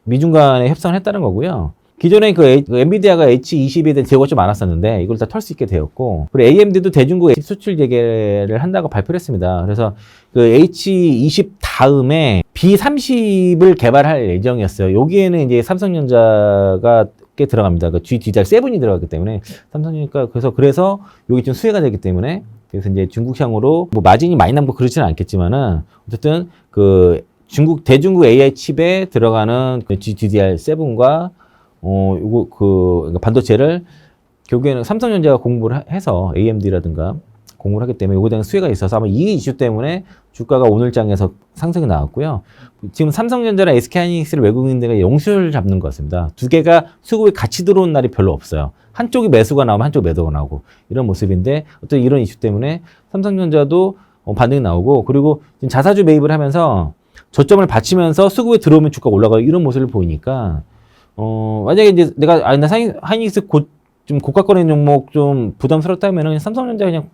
미중 간에 협상을 했다는 거고요. 기존에 그 엔비디아가 H20에 대한 제고가 좀 많았었는데 이걸 다 털 수 있게 되었고 그리고 AMD도 대중국 H 수출 재개를 한다고 발표를 했습니다. 그래서 그 H20 다음에 B30을 개발할 예정이었어요. 여기에는 이제 삼성전자가 꽤 들어갑니다. 그 GDDR7이 들어가기 때문에 삼성전자 그래서 여기 좀 수혜가 되기 때문에 그래서 이제 중국향으로 뭐 마진이 많이 남고 그렇지는 않겠지만은 어쨌든 그 대중국 AI 칩에 들어가는 그 GDDR7과 그러니까 반도체를 결국에는 삼성전자가 공부를 해서 AMD라든가 공부를 하기 때문에 요거에 대한 수혜가 있어서 아마 이 이슈 때문에 주가가 오늘 장에서 상승이 나왔고요. 지금 삼성전자랑 SK하이닉스를 외국인들이 영수를 잡는 것 같습니다. 두 개가 수급에 같이 들어온 날이 별로 없어요. 한쪽이 매수가 나오면 한쪽이 매도가 나오고 이런 모습인데 어떤 이런 이슈 때문에 삼성전자도 반등이 나오고 그리고 지금 자사주 매입을 하면서 저점을 받치면서 수급에 들어오면 주가가 올라가고 이런 모습을 보이니까 만약에 이제 내가 하이닉스 좀 고가권의 종목 좀 부담스럽다면은 삼성전자 그냥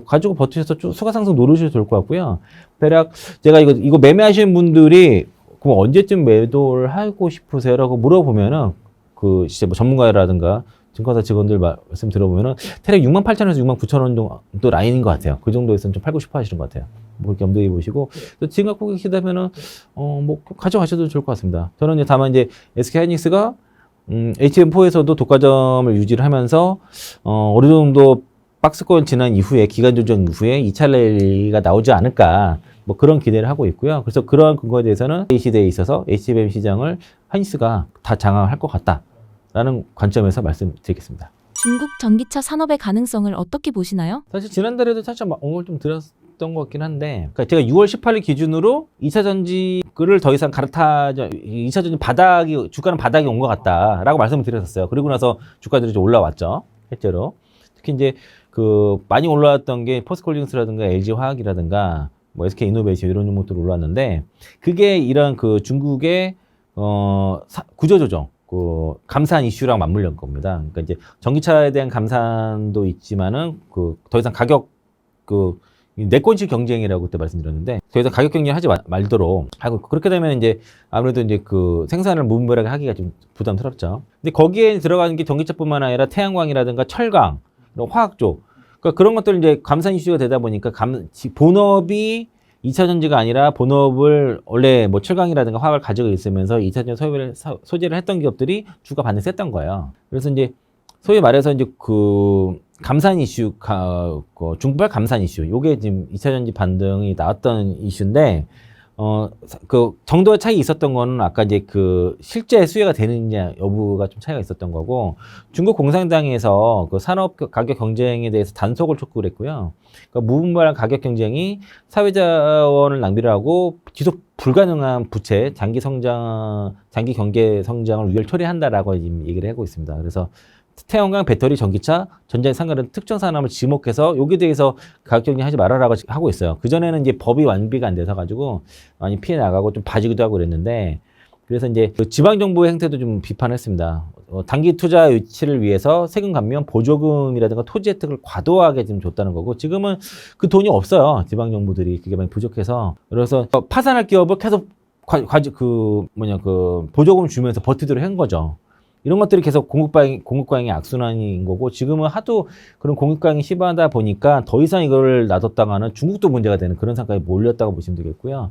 가지고 버티셔서 쭉 수가 상승 노리셔도 될 것 같고요. 대략 제가 이거 매매하시는 분들이 그럼 언제쯤 매도를 하고 싶으세요라고 물어보면은 그 진짜 뭐 전문가라든가 증권사 직원들 말씀 들어보면은 대략 68,000원에서 69,000원 정도 라인인 것 같아요. 그 정도에서는 좀 팔고 싶어 하시는 것 같아요. 그렇게 염두에 보시고 지금 갖고 계시다면은 뭐 가져가셔도 좋을 것 같습니다. 저는 이제 다만 이제 SK하이닉스가 HM4에서도 독과점을 유지를 하면서 어느 정도 박스권 지난 이후에 기간 조정 이후에 2차 랠리가 나오지 않을까 뭐 그런 기대를 하고 있고요. 그래서 그러한 근거에 대해서는 이 시대에 있어서 HBM 시장을 하이닉스가 다 장악할 것 같다라는 관점에서 말씀드리겠습니다. 중국 전기차 산업의 가능성을 어떻게 보시나요? 사실 지난달에도 살짝 언급을 좀 드렸던 것 같긴 한데 그러니까 제가 6월 18일 기준으로 2차 전지를 더 이상 2차 전지 주가는 바닥이 온 것 같다라고 말씀을 드렸었어요. 그리고 나서 주가들이 좀 올라왔죠. 실제로. 특히 이제 그 많이 올라왔던 게 포스코홀딩스라든가 LG화학이라든가 뭐 SK이노베이션 이런 종목들 올라왔는데 그게 이런 그 중국의 구조조정 그 감산 이슈랑 맞물린 겁니다. 그러니까 이제 전기차에 대한 감산도 있지만은 그 더 이상 가격 그 내권식 경쟁이라고 그때 말씀드렸는데 더 이상 가격 경쟁하지 말도록 하고 그렇게 되면 이제 아무래도 이제 그 생산을 무분별하게 하기가 좀 부담스럽죠. 근데 거기에 들어가는 게 전기차뿐만 아니라 태양광이라든가 철강 화학 쪽. 그러니까 그런 것들 이제 감산 이슈가 되다 보니까 본업이 2차 전지가 아니라 본업을 원래 뭐 철강이라든가 화학을 가지고 있으면서 2차 전지 소재를 했던 기업들이 주가 반응이 셌던 거예요. 그래서 이제 소위 말해서 이제 그 감산 이슈, 중국발 감산 이슈. 요게 지금 2차 전지 반등이 나왔던 이슈인데, 그 정도의 차이 있었던 거는 아까 이제 그 실제 수혜가 되느냐 여부가 좀 차이가 있었던 거고, 중국 공산당에서 그 산업 가격 경쟁에 대해서 단속을 촉구를 했고요. 그러니까 무분별한 가격 경쟁이 사회 자원을 낭비를 하고 지속 불가능한 부채, 장기 경제 성장을 위협 초래한다라고 지금 얘기를 하고 있습니다. 그래서 태양광, 배터리, 전기차, 전자상 같은 특정 산업을 지목해서 여기에 대해서 가격 경쟁하지 말아라고 하고 있어요. 그전에는 이제 법이 완비가 안 돼서 가지고 많이 피해 나가고 좀 봐주기도 하고 그랬는데, 그래서 이제 그 지방정부의 행태도 좀 비판했습니다. 단기 투자 유치를 위해서 세금 감면, 보조금이라든가 토지 혜택을 과도하게 지금 줬다는 거고, 지금은 그 돈이 없어요. 지방정부들이 그게 많이 부족해서. 그래서 파산할 기업을 계속 보조금 주면서 버티도록 한 거죠. 이런 것들이 계속 공급과잉의 악순환인 거고, 지금은 하도 그런 공급과잉이 심하다 보니까 더 이상 이걸 놔뒀다가는 중국도 문제가 되는 그런 상황까지 몰렸다고 보시면 되겠고요.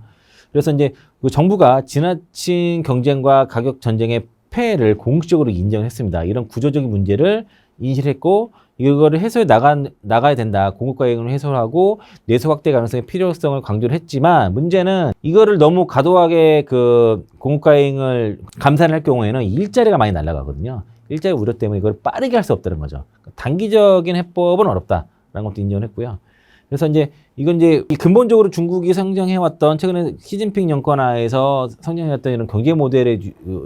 그래서 이제 그 정부가 지나친 경쟁과 가격 전쟁의 폐해를 공식적으로 인정했습니다. 이런 구조적인 문제를 인식했고, 이거를 해소해 나가야 된다. 공급과잉을 해소하고 내수 확대 가능성의 필요성을 강조를 했지만, 문제는 이거를 너무 과도하게 그 공급과잉을 감산을 할 경우에는 일자리가 많이 날아가거든요. 일자리 우려 때문에 이걸 빠르게 할 수 없다는 거죠. 단기적인 해법은 어렵다라는 것도 인정을 했고요. 그래서 이제 이건 이제 근본적으로 중국이 성장해왔던, 최근에 시진핑 정권 하에서 성장해왔던 이런 경제 모델에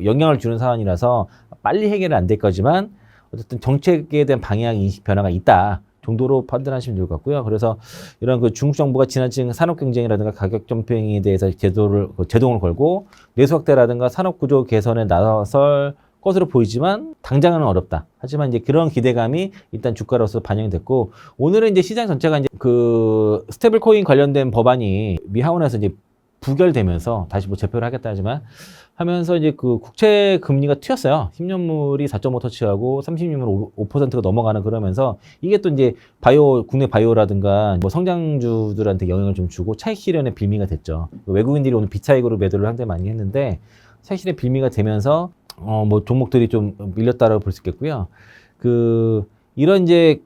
영향을 주는 사안이라서 빨리 해결은 안 될 거지만, 어쨌든 정책에 대한 방향 인식 변화가 있다 정도로 판단하시면 좋을 것 같고요. 그래서 이런 그 중국 정부가 지나친 산업 경쟁이라든가 가격 점핑에 대해서 제동을 걸고 내수 확대라든가 산업 구조 개선에 나설 것으로 보이지만 당장은 어렵다. 하지만 이제 그런 기대감이 일단 주가로서 반영이 됐고, 오늘은 이제 시장 전체가 이제 그 스테이블 코인 관련된 법안이 미 하원에서 이제 부결되면서 다시 뭐 재표를 하겠다 하면서 이제 그 국채 금리가 튀었어요. 10년물이 4.5 터치하고 30년물 5%가 넘어가는, 그러면서 이게 또 이제 국내 바이오라든가 뭐 성장주들한테 영향을 좀 주고 차익 실현의 빌미가 됐죠. 외국인들이 오늘 비차익으로 매도를 상당히 많이 했는데 차익 실현 빌미가 되면서 뭐 종목들이 좀 밀렸다라고 볼 수 있겠고요. 이런 이제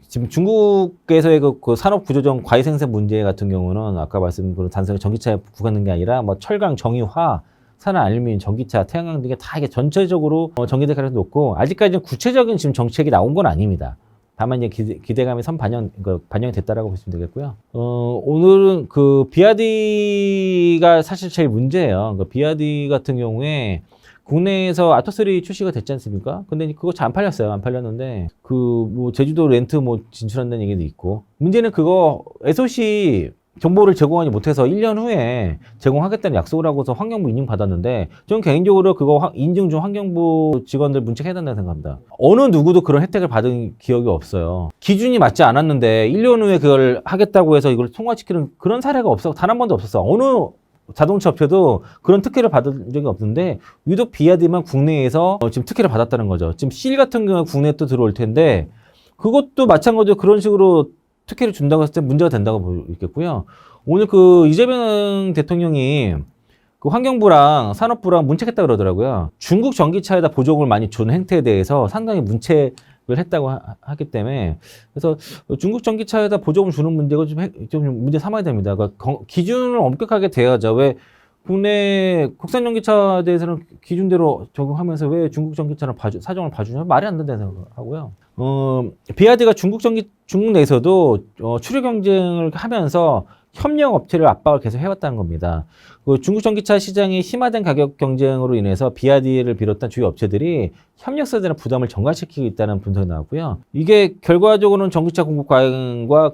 지금 중국에서의 그 산업 구조적 과잉 생산 문제 같은 경우는 아까 말씀드린 그런 단순히 전기차에 국한된 게 아니라 뭐 철강, 정유화, 산업, 알루미늄, 전기차, 태양광 등에 다 이게 전체적으로 전개될 가능성이 높고, 아직까지는 구체적인 지금 정책이 나온 건 아닙니다. 다만 이제 기대감이 반영이 됐다라고 보시면 되겠고요. 오늘은 그 비아디가 사실 제일 문제예요. 그 비아디 같은 경우에 국내에서 아토3 출시가 됐지 않습니까? 근데 그거 잘 안 팔렸어요. 안 팔렸는데, 뭐, 제주도 렌트 뭐 진출한다는 얘기도 있고. 문제는 그거 SOC 정보를 제공하지 못해서 1년 후에 제공하겠다는 약속을 하고서 환경부 인증 받았는데, 저는 개인적으로 그거 인증 중 환경부 직원들 문책해야 된다고 생각합니다. 어느 누구도 그런 혜택을 받은 기억이 없어요. 기준이 맞지 않았는데 1년 후에 그걸 하겠다고 해서 이걸 통과시키는 그런 사례가 없어. 단 한 번도 없었어. 어느 자동차 업체도 그런 특혜를 받은 적이 없는데, 유독 비아디만 국내에서 지금 특혜를 받았다는 거죠. 지금 실 같은 경우는 국내에 또 들어올 텐데, 그것도 마찬가지로 그런 식으로 특혜를 준다고 했을 때 문제가 된다고 보겠고요. 오늘 그 이재명 대통령이 그 환경부랑 산업부랑 문책했다 그러더라고요. 중국 전기차에다 보조금을 많이 준 행태에 대해서 상당히 문책을 했다고 하기 때문에, 그래서 중국 전기차에다 보조금 주는 문제가 좀 문제 삼아야 됩니다. 그러니까 기준을 엄격하게 대야죠. 왜 국산 전기차에 대해서는 기준대로 적용하면서 왜 중국 전기차는 사정을 봐주냐, 말이 안 된다고 생각하고요. 비아디가 중국 내에서도 추료 경쟁을 하면서 협력 업체를 압박을 계속 해왔다는 겁니다. 그 중국 전기차 시장이 심화된 가격 경쟁으로 인해서 비아디를 비롯한 주요 업체들이 협력사들의 부담을 전가시키고 있다는 분석이 나왔고요. 이게 결과적으로는 전기차 공급 과잉과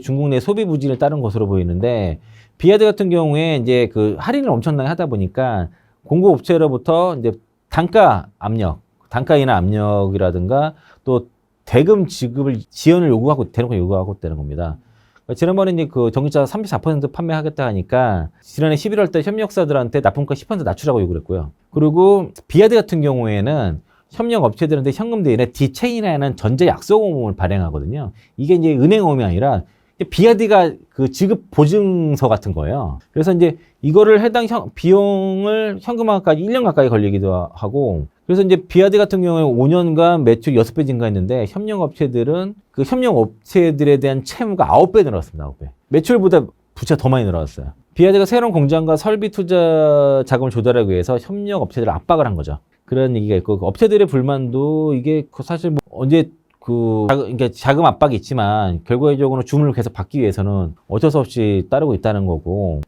중국 내 소비 부진을 따른 것으로 보이는데, 비아디 같은 경우에 이제 그 할인을 엄청나게 하다 보니까 공급 업체로부터 이제 단가 인하 압력이라든가 또 대금 지원을 대놓고 요구하고 있다는 겁니다. 지난번에 이제 그 전기차 34% 판매하겠다 하니까 지난해 11월 때 협력사들한테 납품가 10% 낮추라고 요구를 했고요. 그리고 비아디 같은 경우에는 협력 업체들한테 현금 대신에 디체인이라는 전자 약속음을 발행하거든요. 이게 이제 은행음이 아니라 비아디가 그 지급 보증서 같은 거예요. 그래서 이제 이거를 해당 비용을 현금화까지 1년 가까이 걸리기도 하고, 그래서 이제 비아디 같은 경우에 5년간 매출 6배 증가했는데, 협력업체들은 그 협력업체들에 대한 채무가 9배 늘었습니다. 9배. 매출보다 부채가 더 많이 늘어났어요. 비아드가 새로운 공장과 설비 투자 자금을 조달하기 위해서 협력 업체들을 압박을 한 거죠. 그런 얘기가 있고, 그 업체들의 불만도 이게 사실 뭐 언제 그러니까 자금 압박이 있지만 결과적으로 주문을 계속 받기 위해서는 어쩔 수 없이 따르고 있다는 거고,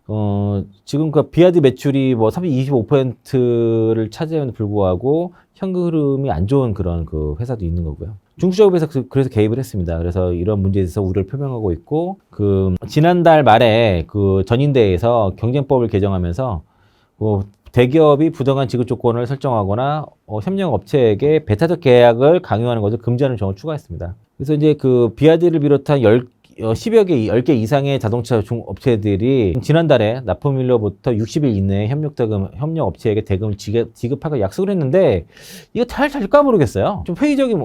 지금 그 비아드 매출이 뭐 25%를 차지함에도 불구하고 현금 흐름이 안 좋은 그런 그 회사도 있는 거고요. 중국정부에서 그래서 개입을 했습니다. 그래서 이런 문제에 대해서 우려를 표명하고 있고, 그 지난달 말에 그 전인대에서 경쟁법을 개정하면서 뭐 대기업이 부당한 지급 조건을 설정하거나 협력 업체에게 배타적 계약을 강요하는 것을 금지하는 조항을 추가했습니다. 그래서 이제 그 비아드를 비롯한 10개 이상의 자동차 업체들이 지난달에 납품일로부터 60일 이내에 협력 업체에게 대금을 지급하고 약속을 했는데, 이거 잘 될까 모르겠어요. 좀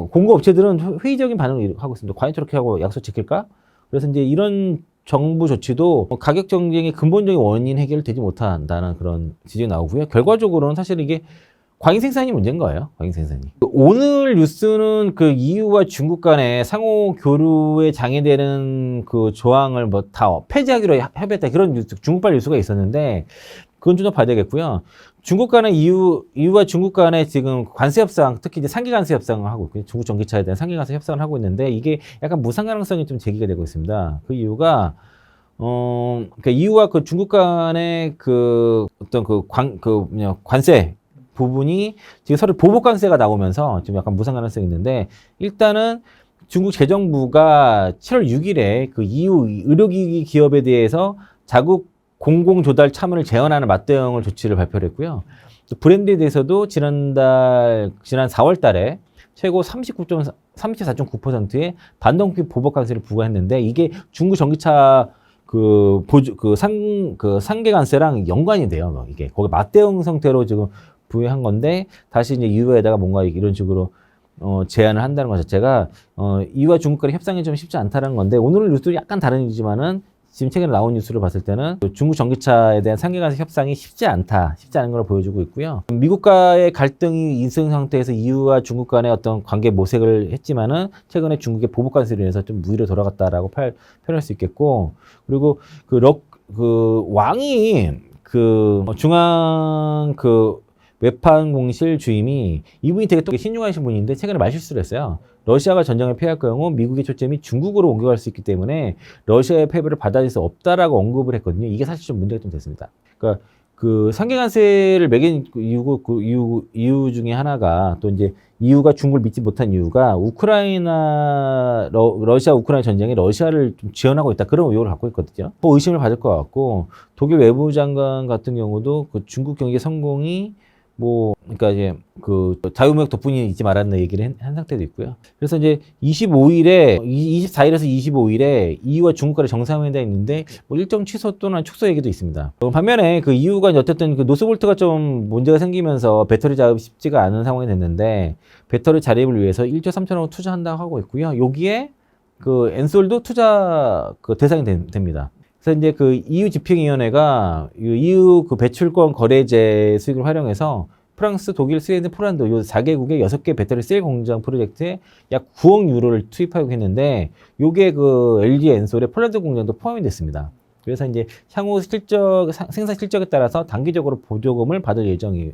공급 업체들은 회의적인 반응을 하고 있습니다. 과연 저렇게 하고 약속 지킬까? 그래서 이제 이런 정부 조치도 가격 경쟁의 근본적인 원인 해결되지 못한다는 그런 지적이 나오고요. 결과적으로는 사실 이게 과잉 생산이 문제인 거예요. 과잉 생산이. 오늘 뉴스는 그 EU와 중국 간의 상호 교류에 장애되는 그 조항을 뭐 다 폐지하기로 협의했다, 그런 뉴스, 중국발 뉴스가 있었는데, 그건 좀 더 봐야 되겠고요. 중국 간의 EU와 중국 간의 지금 관세 협상, 특히 이제 상계 관세 협상을 하고 있고요. 중국 전기차에 대한 상계 관세 협상을 하고 있는데, 이게 약간 무상 가능성이 좀 제기가 되고 있습니다. 그 이유가 그러니까 EU와 그 중국 간의 그 어떤 관세 부분이 지금 서로 보복 관세가 나오면서 좀 약간 무상 가능성이 있는데, 일단은 중국 재정부가 7월 6일에 그 EU 의료기기 기업에 대해서 자국 공공 조달 참여를 제한하는 맞대응을 조치를 발표를 했고요. 또 브랜드에 대해서도 지난 4월 달에 최고 34.9%의 반동급 보복 관세를 부과했는데, 이게 중국 전기차 상계 관세랑 연관이 돼요. 이게 거기 맞대응 상태로 지금 부여한 건데, 다시 이제 EU에다가 뭔가 이런 식으로 제안을 한다는 것 자체가 EU와 중국 간의 협상이 좀 쉽지 않다는 건데, 오늘 뉴스도 약간 다른 이지만은 지금 최근에 나온 뉴스를 봤을 때는 중국 전기차에 대한 상계 관세 협상이 쉽지 않은 걸 보여주고 있고요. 미국과의 갈등이 인승 상태에서 EU와 중국 간의 어떤 관계 모색을 했지만은 최근에 중국의 보복 관세로 인해서 좀 무위로 돌아갔다라고 표현할 수 있겠고, 그리고 왕이 중앙 외판공실 주임이, 이분이 되게 또 신중하신 분인데 최근에 말실수를 했어요. 러시아가 전쟁을 패할 경우 미국의 초점이 중국으로 옮겨갈 수 있기 때문에 러시아의 패배를 받아들일 수 없다라고 언급을 했거든요. 이게 사실 좀 문제가 좀 됐습니다. 그러니까 그 상계관세를 매긴 이유 중에 하나가, 또 이제 EU가 중국을 믿지 못한 이유가 러시아 우크라이나 전쟁에 러시아를 좀 지원하고 있다, 그런 의혹을 갖고 있거든요. 뭐 의심을 받을 것 같고, 독일 외무장관 같은 경우도 그 중국 경제 성공이 그러니까 이제 그 자유무역 덕분이 있지 말았나 얘기를 한 상태도 있고요. 그래서 이제 24일에서 25일에 EU와 중국 간의 정상회담이 있는데 일정 취소 또는 축소 얘기도 있습니다. 반면에 그 EU가 어쨌든 그 노스볼트가 좀 문제가 생기면서 배터리 작업이 쉽지가 않은 상황이 됐는데, 배터리 자립을 위해서 1조 3천억 투자한다고 하고 있고요. 여기에 그 엔솔도 투자 대상이 됩니다. 그래서 이제 그 EU 집행위원회가 EU 그 배출권 거래제 수익을 활용해서 프랑스, 독일, 스웨덴, 폴란드 요 4개국의 6개 배터리 셀 공장 프로젝트에 약 9억 유로를 투입하려고 했는데, 요게 그 LG 엔솔의 폴란드 공장도 포함이 됐습니다. 그래서 이제 향후 생산 실적에 따라서 단기적으로 보조금을 받을 예정이고,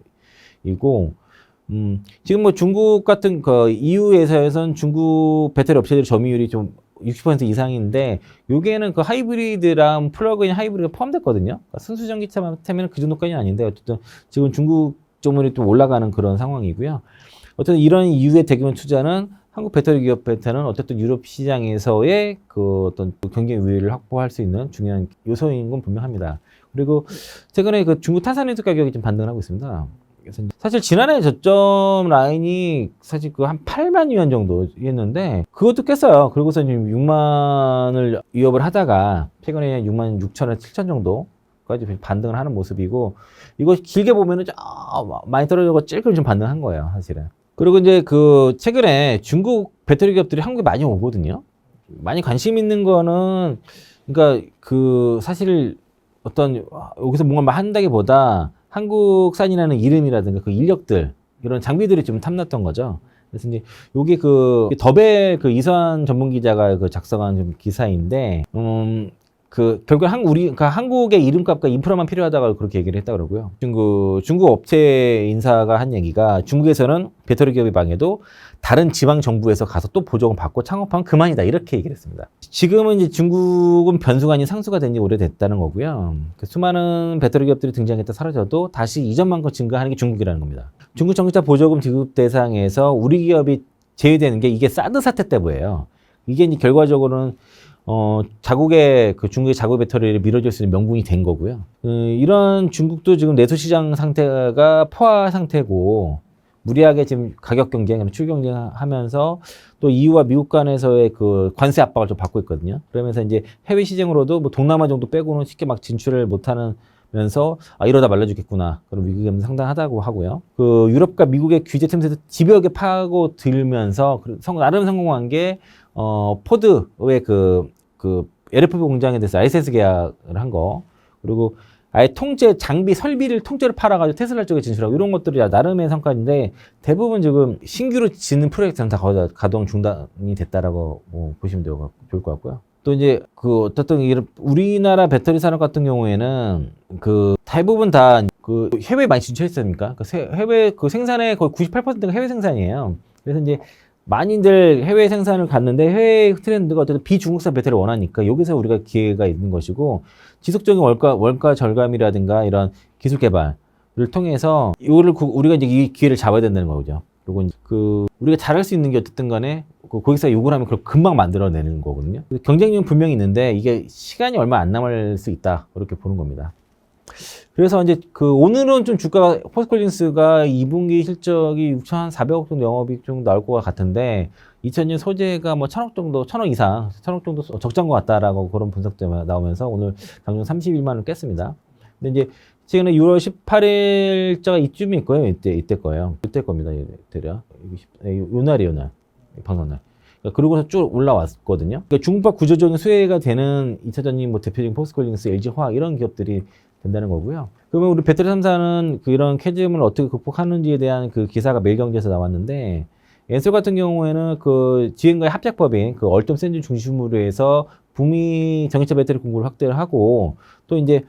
지금 뭐 중국 같은 그 EU에서는 중국 배터리 업체들의 점유율이 좀 60% 이상인데, 요게는 그 하이브리드랑 플러그인 하이브리드가 포함됐거든요. 그러니까 순수 전기차만 타면 그 정도까지는 아닌데, 어쨌든 지금 중국 점유율이 좀 올라가는 그런 상황이고요. 어쨌든 이런 이유의 대규모 투자는 한국 배터리 기업한테는 어쨌든 유럽 시장에서의 그 어떤 경쟁 우위를 확보할 수 있는 중요한 요소인 건 분명합니다. 그리고 최근에 그 중국 탄산유수 가격이 좀 반등을 하고 있습니다. 그래서 사실 지난해 저점 라인이 사실 그 한 8만 위안 정도였는데 그것도 깼어요. 그러고서 지금 6만을 위협을 하다가 최근에 6만 6천원, 7천 정도까지 반등을 하는 모습이고, 이거 길게 보면은 많이 떨어져서 찔끔 좀 반등한 거예요, 사실은. 그리고 이제 그 최근에 중국 배터리 기업들이 한국에 많이 오거든요. 많이 관심 있는 거는, 그러니까 그 사실 어떤 여기서 뭔가 한다기보다 한국산이라는 이름이라든가 그 인력들, 이런 장비들이 좀 탐났던 거죠. 그래서 이제 요게 그 더벨 그 이선 전문 기자가 그 작성한 좀 기사인데, 결국 한국의 이름값과 인프라만 필요하다고 그렇게 얘기를 했다 그러고요. 중국 업체 인사가 한 얘기가 중국에서는 배터리 기업이 망해도 다른 지방 정부에서 가서 또 보조금 받고 창업하면 그만이다 이렇게 얘기를 했습니다. 지금은 이제 중국은 변수가 아닌 상수가 된 지 오래됐다는 거고요. 수많은 배터리 기업들이 등장했다 사라져도 다시 이전만큼 증가하는 게 중국이라는 겁니다. 중국 전기차 보조금 지급 대상에서 우리 기업이 제외되는 게 이게 사드 사태 때문이에요. 이게 이제 결과적으로는 자국의 중국의 자국 배터리를 밀어줄 수 있는 명분이 된 거고요. 이런 중국도 지금 내수 시장 상태가 포화 상태고 무리하게 지금 가격 경쟁, 수출 경쟁하면서 또 EU와 미국 간에서의 그 관세 압박을 좀 받고 있거든요. 그러면서 이제 해외 시장으로도 뭐 동남아 정도 빼고는 쉽게 막 진출을 못하는 면서 이러다 말라 죽겠구나. 그런 위기감이 상당하다고 하고요. 유럽과 미국의 규제 틈새도 집요하게 파고 들면서 나름 성공한 게 포드의 LFP 공장에 대해서 라이센스 계약을 한 거, 그리고 아예 장비 설비를 통째로 팔아가지고 테슬라 쪽에 진출하고 이런 것들이 나름의 성과인데 대부분 지금 신규로 짓는 프로젝트는 다 가동 중단이 됐다라고 보시면 좋을 것 같고요. 또 이제 어떻든 우리나라 배터리 산업 같은 경우에는 대부분 다 해외에 많이 진출했으니까 해외 생산의 거의 98%가 해외 생산이에요. 그래서 이제 많이들 해외 생산을 갔는데 해외 트렌드가 어쨌든 비중국산 배터리를 원하니까 여기서 우리가 기회가 있는 것이고 지속적인 원가 절감이라든가 이런 기술 개발을 통해서 우리가 이제 이 기회를 잡아야 된다는 거죠. 그리고 우리가 잘할 수 있는 게 어쨌든 간에 고객사가 요구를 하면 그걸 금방 만들어내는 거거든요. 경쟁력은 분명히 있는데 이게 시간이 얼마 안 남을 수 있다. 그렇게 보는 겁니다. 그래서 이제 오늘은 좀 주가가 포스코홀딩스가 2분기 실적이 6,400억 정도 영업이익 정도 나올 것 같은데 2000년 소재가 뭐 1,000억 정도, 1,000억 이상, 1,000억 정도 적자인 것 같다라고 그런 분석들이 나오면서 오늘 당중 31만 원 깼습니다. 근데 이제 최근에 6월 18일자가 이쯤이 있고요. 이때 거예요. 이때 겁니다. 이때요. 요날. 방송날. 그러고서 쭉 올라왔거든요. 그러니까 중국발 구조적인 수혜가 되는 2차전지 뭐 대표적인 포스코홀딩스, LG화학 이런 기업들이 된다는 거고요. 그러면 우리 배터리 3사는 이런 캐즘을 어떻게 극복하는지에 대한 기사가 매일경제에서 나왔는데 엔솔 같은 경우에는 지행과의 합작법인 얼텀 센즈 중심으로 해서 북미 전기차 배터리 공급을 확대를 하고 또 이제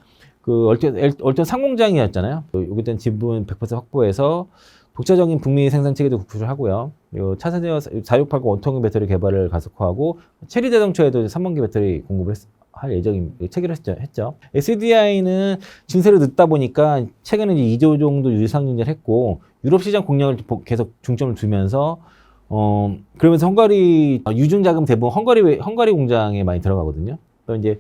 얼텀 상공장이었잖아요. 여기에 대한 지분 100% 확보해서 독자적인 북미 생산 체계도 구축을 하고요. 차세대 4680 원통형 배터리 개발을 가속화하고 체리 자동차에도 3번기 배터리 공급을 할 체계를 했죠. SDI는 증세를 늦다 보니까 최근에 이제 2조 정도 유상증자를 했고 유럽 시장 공략을 계속 중점을 두면서 그러면서 헝가리 유증 자금 대부분 헝가리 공장에 많이 들어가거든요. 또 이제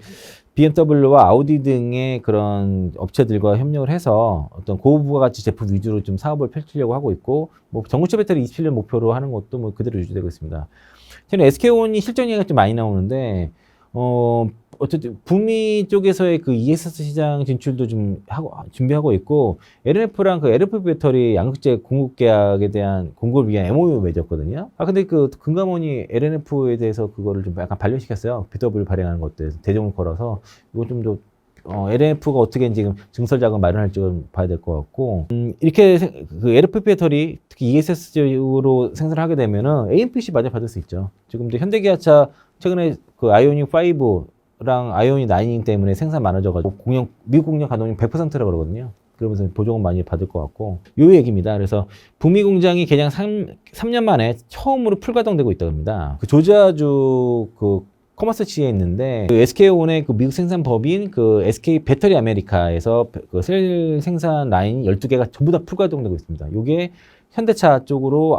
BMW와 아우디 등의 그런 업체들과 협력을 해서 어떤 고부가가치 제품 위주로 좀 사업을 펼치려고 하고 있고, 뭐 전고체 배터리 27년 목표로 하는 것도 뭐 그대로 유지되고 있습니다. 저는 SK온이 실적 얘기가 좀 많이 나오는데, 어쨌든 북미 쪽에서의 ESS 시장 진출도 좀 준비하고 있고, LNF랑 LFP 배터리 양극재 공급 계약에 대한 공급을 위한 MOU 맺었거든요. 근데 금감원이 LNF에 대해서 그거를 좀 약간 반려시켰어요. BW 발행하는 것들 대정을 걸어서 이거 좀 더 LNF가 어떻게 지금 증설 자금 마련할지 좀 봐야 될 것 같고, 이렇게 LFP 배터리 특히 ESS적으로 생산을 하게 되면은 AMPC 맞아 받을 수 있죠. 지금 현대기아차 최근에 아이오닉 5랑 아이오닉 9 때문에 생산 많아져가지고 미국 공장 가동률 100%라 그러거든요. 그러면서 보조금 많이 받을 것 같고 요 얘기입니다. 그래서 북미 공장이 개장 3년 만에 처음으로 풀가동되고 있다고 합니다. 조지아주 커머스시에 있는데 SK온의 미국 생산법인 SK 배터리 아메리카에서 셀 생산 라인 12개가 전부 다 풀가동되고 있습니다. 이게 현대차 쪽으로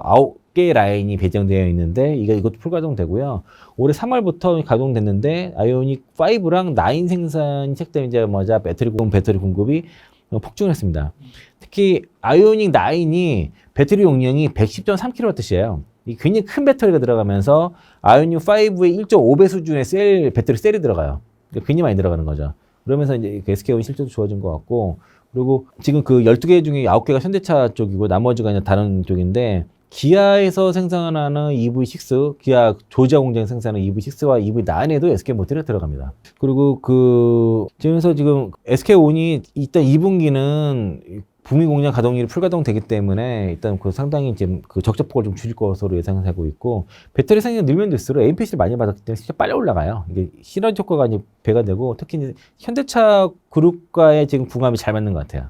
9개 라인이 배정되어 있는데 이것도 풀가동되고요. 올해 3월부터 가동됐는데 아이오닉 5랑 9 생산이 시작되자마자 배터리 공급이 폭증을 했습니다. 특히 아이오닉 9이 배터리 용량이 110.3kWh예요. 이 굉장히 큰 배터리가 들어가면서 아이오닉 5의 1.5배 수준의 배터리 셀이 들어가요. 굉장히 많이 들어가는 거죠. 그러면서 이제 SK온 실적도 좋아진 것 같고, 그리고 지금 12개 중에 9개가 현대차 쪽이고 나머지가 그냥 다른 쪽인데, 기아에서 생산하는 EV6, 기아 조지아 공장 생산하는 EV6와 EV9에도 SK 모터리가 들어갑니다. 그리고 지금 SK온이 일단 2분기는 북미 공장 가동률이 풀가동되기 때문에 일단 그 상당히 이제 그 적자폭을 좀 줄일 것으로 예상하고 있고, 배터리 생산 늘면 될수록 AMPC를 많이 받았기 때문에 진짜 빨리 올라가요. 이게 시너지 효과가 이제 배가 되고, 특히 이제 현대차 그룹과의 지금 궁합이 잘 맞는 것 같아요.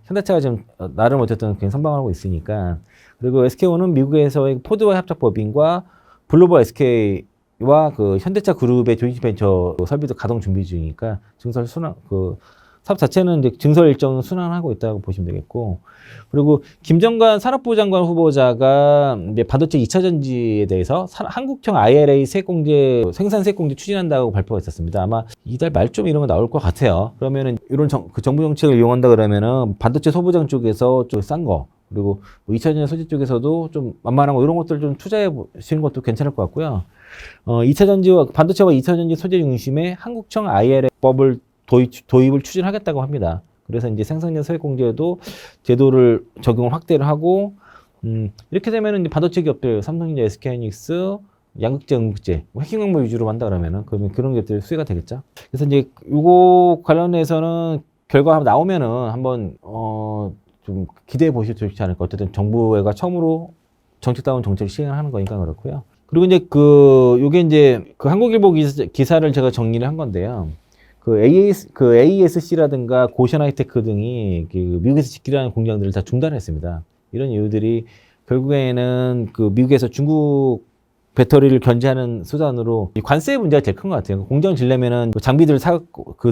현대차가 지금 나름 어쨌든 굉장히 선방하고 있으니까. 그리고 SK온은 미국에서의 포드와 합작 법인과 블로버 SK와 그 현대차 그룹의 조인트벤처 설비도 가동 준비 중이니까 증설 순환 그 사업 자체는 이제 증설 일정 순항하고 있다고 보시면 되겠고, 그리고 김정관 산업부 장관 후보자가 이제 반도체 2차 전지에 대해서 한국형 IRA 세액공제 생산 세액공제 추진한다고 발표가 있었습니다. 아마 이달 말쯤 이런 거 나올 것 같아요. 그러면은 이런 그 정부 정책을 이용한다 그러면은 반도체 소부장 쪽에서 좀 싼 거, 그리고 뭐 2차 전지 소재 쪽에서도 좀 만만한 거 이런 것들 좀 투자해 보시는 것도 괜찮을 것 같고요. 2차 전지와 반도체와 2차 전지 소재 중심의 한국형 IRA 법을 도입을 추진하겠다고 합니다. 그래서 이제 생산자 소액공제도 제도를 적용을 확대를 하고, 이렇게 되면은 이제 반도체 기업들, 삼성전자, SK하이닉스, 양극재, 음극재, 핵심광물 위주로 한다 그러면은 그런 기업들 수혜가 되겠죠. 그래서 이제 요거 관련해서는 결과 나오면은 한번 좀 기대해 보셔도 좋지 않을까. 어쨌든 정부가 처음으로 정책다운 정책을 시행하는 거니까 그렇고요. 그리고 이제 요게 이제 그 한국일보 기사를 제가 정리를 한 건데요. 그 AESC라든가 고션 하이테크 등이 그 미국에서 짓기로 하는 공장들을 다 중단했습니다. 이런 이유들이 결국에는 그 미국에서 중국 배터리를 견제하는 수단으로 관세 문제가 제일 큰 것 같아요. 공장 지려면은 장비들을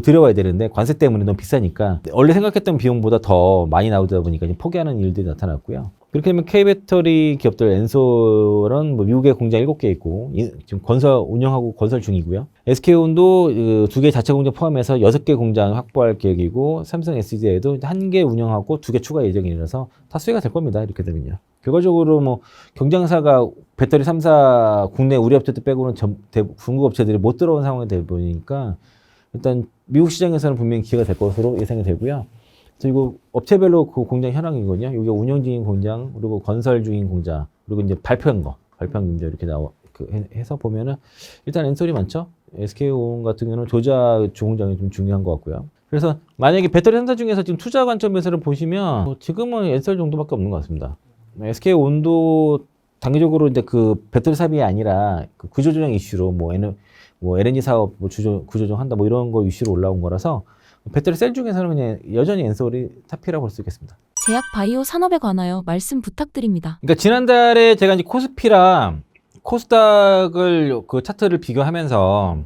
들여와야 되는데 관세 때문에 너무 비싸니까 원래 생각했던 비용보다 더 많이 나오다 보니까 포기하는 일들이 나타났고요. 그렇게 되면 K배터리 기업들 엔솔은 뭐 미국에 공장 7개 있고 지금 운영하고 건설 중이고요. SK온도 2개 자체 공장 포함해서 6개 공장 확보할 계획이고, 삼성 SDI도 1개 운영하고 2개 추가 예정이라서 다 수혜가 될 겁니다. 이렇게 되면요. 결과적으로 뭐 경쟁사가 배터리 3사 국내 우리 업체들 빼고는 중국 업체들이 못 들어온 상황이 되다 보니까 일단 미국 시장에서는 분명히 기회가 될 것으로 예상이 되고요. 그리고 업체별로 그 공장 현황이거든요. 여기 운영 중인 공장, 그리고 건설 중인 공장, 그리고 이제 발표한 공장 이렇게 해서 보면은 일단 엔솔이 많죠. SK온 같은 경우는 조자 주공장이 좀 중요한 것 같고요. 그래서 만약에 배터리 산사 중에서 지금 투자 관점에서를 보시면 뭐 지금은 엔솔 정도밖에 없는 것 같습니다. SK온도 단기적으로 이제 그 배터리 삽이 아니라 그 구조조정 이슈로 뭐 LNG 사업 구조조정 한다 뭐 이런 거 이슈로 올라온 거라서 배터리 셀 중에서는 그냥 여전히 엔솔이 탑이라고 볼 수 있겠습니다. 제약 바이오 산업에 관하여 말씀 부탁드립니다. 그러니까 지난달에 제가 이제 코스피랑 코스닥을 그 차트를 비교하면서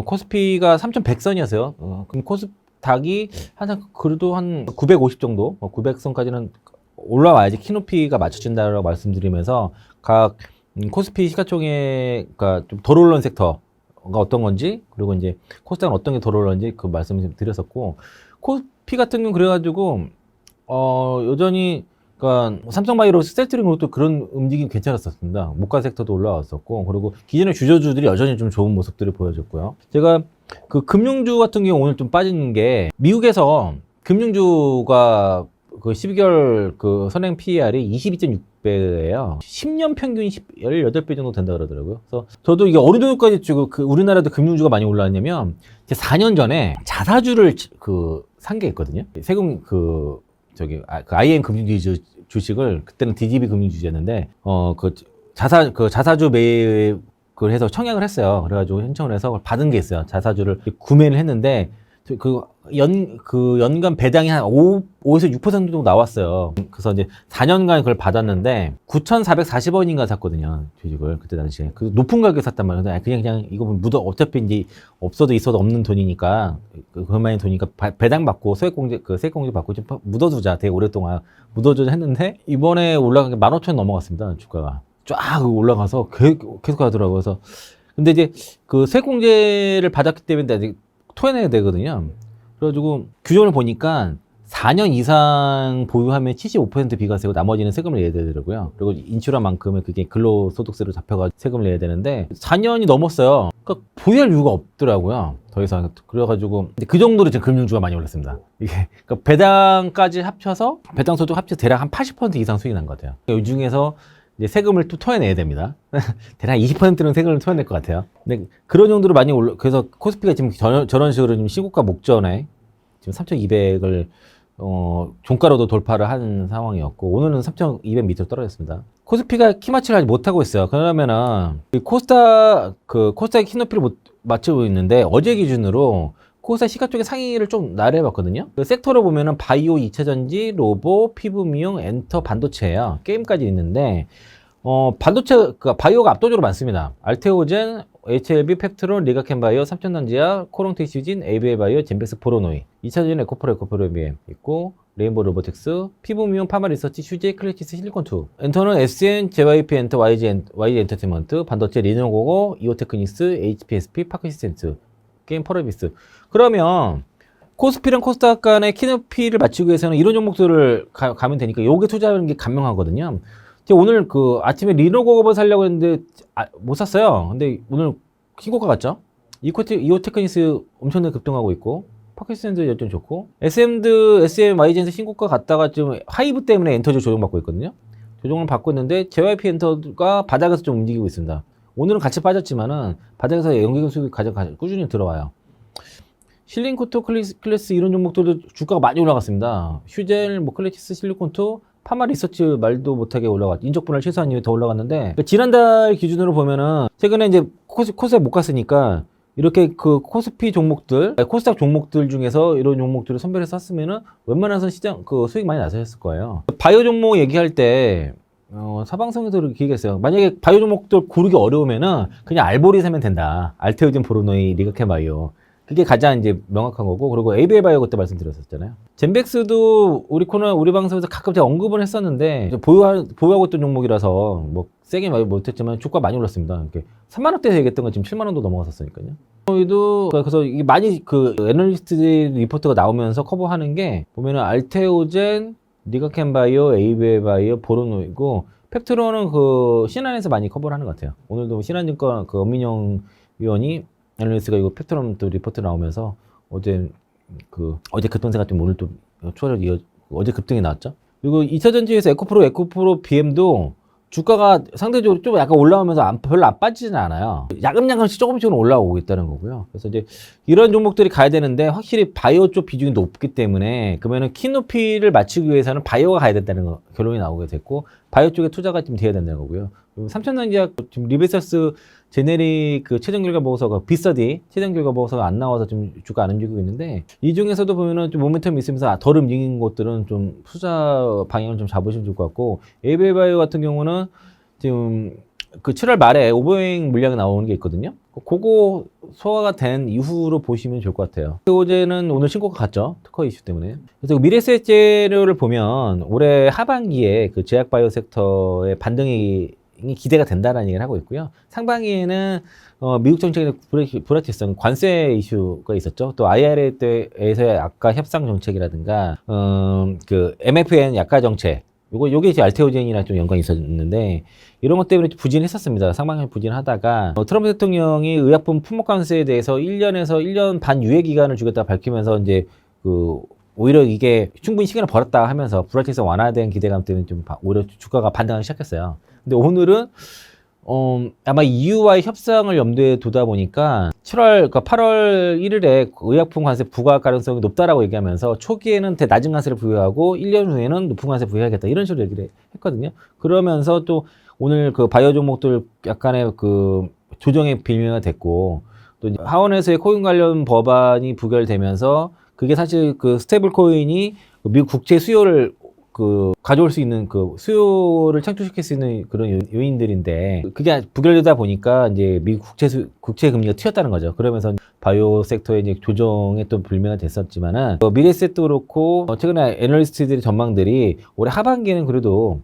코스피가 3,100선이었어요. 그럼 코스닥이 그래도 한 950 정도, 900선까지는 올라와야지 키높이가 맞춰진다라고 말씀드리면서 각 코스피 시가총액, 그러니까 좀 덜 올라온 섹터가 어떤 건지, 그리고 이제 코스닥은 어떤 게 덜 올랐는지 그 말씀을 좀 드렸었고, 코스피 같은 경우는 그래가지고 여전히 그러니까 삼성바이오로스 셀트리온도 그런 움직임이 괜찮았었습니다. 목가 섹터도 올라왔었고, 그리고 기존의 주저주들이 여전히 좀 좋은 모습들을 보여줬고요. 제가 그 금융주 같은 경우 오늘 좀 빠진 게, 미국에서 금융주가 그 12개월 그 선행 PER이 22.6배예요. 10년 평균이 18배 정도 된다 그러더라고요. 그래서 저도 이게 어느 정도까지 그 우리나라도 금융주가 많이 올랐냐면, 4년 전에 자사주를 산 게 있거든요. 세금 그 IM 금융주 주식을, 그때는 DDB 금융주였는데 자사주 매입을 해서 청약을 했어요. 그래가지고 신청을 해서 받은 게 있어요. 자사주를 구매를 했는데 연간 배당이 한 5에서 6% 정도 나왔어요. 그래서 이제 4년간 그걸 받았는데 9,440원인가 샀거든요. 주식을 그때 당시에. 그 높은 가격에 샀단 말이에요. 그냥 이거 어차피 이제 없어도 있어도 없는 돈이니까, 그만의 돈이니까 배당 받고 세액공제 받고 좀 묻어두자. 되게 오랫동안 묻어두자 했는데, 이번에 올라간 게 15,000원 넘어갔습니다. 주가가 쫙 올라가서 계속 가더라고요. 그래서 근데 이제 그 세액공제를 받았기 때문에 토해내야 되거든요. 그래가지고 규정을 보니까 4년 이상 보유하면 75% 비과세고 나머지는 세금을 내야 되더라고요. 그리고 인출한 만큼은 그게 근로소득세로 잡혀가지고 세금을 내야 되는데 4년이 넘었어요. 그러니까 보유할 이유가 없더라고요. 더 이상. 그래가지고 그 정도로 지금 금융주가 많이 올랐습니다. 이게 그러니까 배당까지 합쳐서 배당 소득 합쳐서 대략 한 80% 이상 수익이 난 것 같아요. 이 중에서 이제 세금을 또 토해내야 됩니다. 대략 20%는 세금을 토해낼 것 같아요. 근데 그런 정도로 많이 그래서 코스피가 지금 저런 식으로 지금 시고가 목전에 지금 3,200을 종가로도 돌파를 한 상황이었고 오늘은 3,200 밑으로 떨어졌습니다. 코스피가 키마치를 하지 못하고 있어요. 그러면은 코스닥 키높이를 못 맞추고 있는데 어제 기준으로 코스닥 시가 쪽에 상위를 좀 나열해봤거든요. 그 섹터로 보면은 바이오, 2차전지, 로보, 피부 미용, 엔터, 반도체예요. 게임까지 있는데 반도체, 바이오가 압도적으로 많습니다. 알테오젠, HLB, 펩트론, 리가켄바이오, 삼천전지아, 코롱테시진, ABL바이오, 젠백스, 포로노이, 2차전지 에코프로 BM 있고, 레인보우 로보틱스, 피부미용, 파마리서치, 휴제, 클래치스, 실리콘2. 엔터는 SN, JYP 엔터, YG 엔터테인먼트, 반도체, 리노고고, 이오테크닉스, HPSP, 파크시스템스, 게임 퍼러비스. 그러면 코스피랑 코스닥 간의 키높이를 맞추기 위해서는 이런 종목들을 가면 되니까 요게 투자하는 게 간명하거든요. 제가 오늘 아침에 리노고업을 사려고 했는데 못 샀어요. 근데 오늘 킹고가 갔죠. 이오테크니스 엄청나게 급등하고 있고 파키스탠드 여전 좋고 SM, YG에서 신고가 갔다가 지금 하이브 때문에 엔터즈 조정받고 있거든요. 조정을 받고 있는데 JYP 엔터가 바닥에서 좀 움직이고 있습니다. 오늘은 같이 빠졌지만은 바닥에서 연기금 수익이 가장 꾸준히 들어와요. 실링코토 클래스 이런 종목들도 주가가 많이 올라갔습니다. 휴젤, 클래치스, 실리콘2 파마 리서치 말도 못하게 인적 분할 최소한 이후에 더 올라갔는데 지난달 기준으로 보면은 최근에 이제 코스에 못 갔으니까 이렇게 코스피 종목들, 코스닥 종목들 중에서 이런 종목들을 선별해서 샀으면은 웬만해서 시장 수익 많이 나셨을 거예요. 바이오 종목 얘기할 때 사방송에서 이렇게 얘기했어요. 만약에 바이오 종목들 고르기 어려우면은 그냥 알보리 사면 된다. 알테오젠, 보로노이, 리가켄바이오. 그게 가장 이제 명확한 거고, 그리고 ABL바이오 그때 말씀드렸었잖아요. 젠백스도 우리 방송에서 가끔 제가 언급을 했었는데, 보유하고 있던 종목이라서, 세게 못했지만, 주가 많이 올랐습니다. 이렇게 3만원대 얘기했던 건 지금 7만원도 넘어갔었으니까요. 그래서 이게 많이 애널리스트 리포트가 나오면서 커버하는 게, 보면은 알테오젠, 리가켄바이오, ABL바이오, 보로노이고, 펩트론은 신한에서 많이 커버를 하는 것 같아요. 오늘도 신한증권 엄민영 위원이 애널리스트가 이거 펩트론 또 리포트 나오면서 어제 급등세 같은 오늘 또 어제 급등이 나왔죠. 그리고 2차전지에서 에코프로 BM도 주가가 상대적으로 좀 약간 올라오면서 별로 안 빠지지는 않아요. 야금야금씩 조금씩은 올라오고 있다는 거고요. 그래서 이제 이런 종목들이 가야 되는데 확실히 바이오 쪽 비중이 높기 때문에 그러면은 키높이를 맞추기 위해서는 바이오가 가야 된다는 결론이 나오게 됐고 바이오 쪽에 투자가 좀 돼야 된다는 거고요. 삼천전지약 지금 리베서스 제네릭 최종 결과 보고서가 비서디 최종 결과 보고서가 안 나와서 좀 주가 안 움직이고 있는데 이 중에서도 보면은 좀 모멘텀이 있으면서 덜 움직이는 것들은 좀 투자 방향을 좀 잡으시면 좋을 것 같고 에이블바이오 같은 경우는 지금 7월 말에 오버행 물량이 나오는 게 있거든요. 그거 소화가 된 이후로 보시면 좋을 것 같아요. 어제는 오늘 신고가 갔죠. 특허 이슈 때문에. 그래서 미래세 재료를 보면 올해 하반기에 제약바이오 섹터의 반등이 기대가 된다는 얘기를 하고 있고요. 상반기에는 미국 정책의 불확실성, 관세 이슈가 있었죠. 또 IRA에서의 약가 협상 정책이라든가 MFN 약가 정책, 요게 이제 알테오젠이랑 좀 연관이 있었는데 이런 것 때문에 부진했었습니다. 상반기 부진하다가 트럼프 대통령이 의약품 품목 관세에 대해서 1년에서 1년 반 유예 기간을 주겠다 밝히면서 이제 오히려 이게 충분히 시간을 벌었다 하면서 불확실성 완화된 기대감 때문에 좀 오히려 주가가 반등하기 시작했어요. 근데 오늘은 아마 EU와의 협상을 염두에 두다 보니까 8월 1일에 의약품 관세 부과 가능성이 높다라고 얘기하면서 초기에는 낮은 관세를 부여하고 1년 후에는 높은 관세 부여하겠다 이런 식으로 얘기를 했거든요. 그러면서 또 오늘 바이오 종목들 약간의 조정의 빌미가 됐고 또 하원에서의 코인 관련 법안이 부결되면서 그게 사실 스테이블 코인이 미국 국채 수요를 가져올 수 있는 수요를 창출시킬 수 있는 그런 요인들인데 그게 부결되다 보니까 이제 미국 국채 금리가 튀었다는 거죠. 그러면서 바이오 섹터의 이제 조정에 또 불매가 됐었지만은 미래셋도 그렇고 최근에 애널리스트들의 전망들이 올해 하반기에는 그래도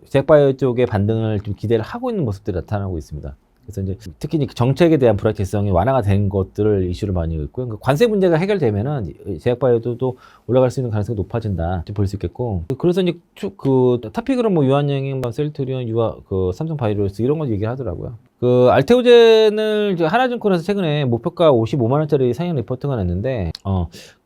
제약바이오 쪽의 반등을 좀 기대를 하고 있는 모습들이 나타나고 있습니다. 그래서 이제 특히 이제 정책에 대한 불확실성이 완화가 된 것들을 이슈를 많이 있고요. 관세 문제가 해결되면은 제약바이오도 또 올라갈 수 있는 가능성이 높아진다 볼 수 있겠고. 그래서 이제 토픽으로 유한양행, 셀트리온, 삼성바이오로스 이런 거 얘기를 하더라고요. 알테오젠을 이제 하나증권에서 최근에 목표가 55만 원짜리 상향 리포트가 냈는데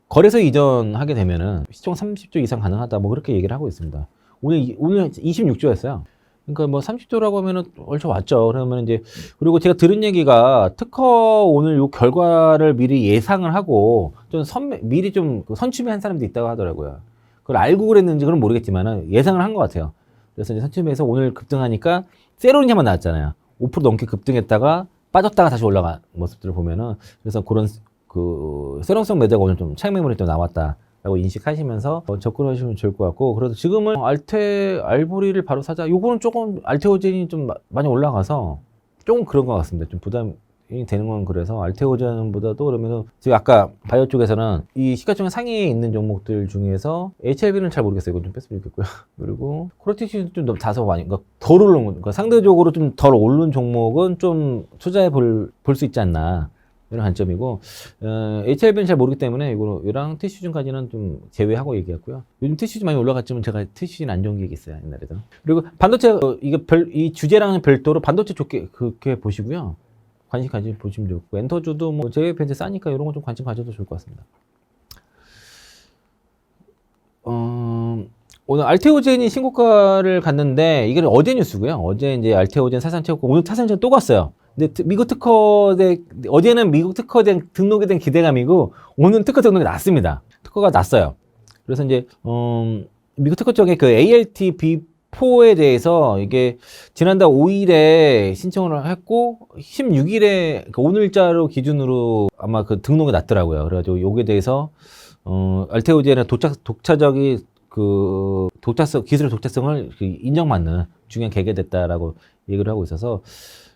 거래소 이전하게 되면은 시총 30조 이상 가능하다 그렇게 얘기를 하고 있습니다. 오늘 26조였어요. 그러니까 뭐 30조라고 하면은 얼추 왔죠. 그러면 이제 그리고 제가 들은 얘기가 특허 오늘 요 결과를 미리 예상을 하고 좀 미리 좀 선취한 사람도 있다고 하더라고요. 그걸 알고 그랬는지 그건 모르겠지만은 예상을 한 것 같아요. 그래서 이제 선취해서 오늘 급등하니까 세로니아만 나왔잖아요. 5% 넘게 급등했다가 빠졌다가 다시 올라간 모습들을 보면은 그래서 그런 그 세론성 매도가 오늘 좀 차익 매물이 좀 나왔다라고 인식하시면서 접근하시면 좋을 것 같고 그래도 지금은 알보리를 바로 사자. 요거는 조금 알테오젠이 좀 많이 올라가서 조금 그런 것 같습니다. 좀 부담이 되는 건 그래서 알테오젠보다도 그러면은 지금 아까 바이오 쪽에서는 이 시가총액 상위에 있는 종목들 중에서 HLB는 잘 모르겠어요. 이건 좀 뺐으면 좋겠고요. 그리고 코르티시도 좀 다소 많이 그러니까 덜 오른 그러니까 상대적으로 좀 덜 오른 종목은 좀 투자해 볼 수 있지 않나. 이런 관점이고 HLB는 잘 모르기 때문에 이거랑 TC준까지는 좀 제외하고 얘기했고요. 요즘 TC준 많이 올라갔지만 제가 TC준 안 좋은 기억이 있어요. 옛날에도. 그리고 반도체 이게 이 주제랑은 별도로 반도체 좋게 그렇게 보시고요. 관심 보시면 좋고 엔터주도 뭐 제외 벤츠 싸니까 이런 거 좀 관심 가져도 좋을 것 같습니다. 오늘 알테오젠이 신고가를 갔는데 이게 어제 뉴스고요. 어제 이제 알테오젠 사상 최고가 오늘 타산전 또 갔어요. 근데 미국 특허대 어제는 미국 특허대 등록에 대한 기대감이고 오늘 특허 등록이 났습니다. 특허가 났어요. 그래서 이제 미국 특허 쪽에 그 ALT B4에 대해서 이게 지난달 5일에 신청을 했고 16일에 그러니까 오늘자로 기준으로 아마 그 등록이 났더라고요. 그래가지고 요게 대해서 알테오젠의 독자적인 그 기술의 독자성을 인정받는 중요한 계기됐다라고 얘기를 하고 있어서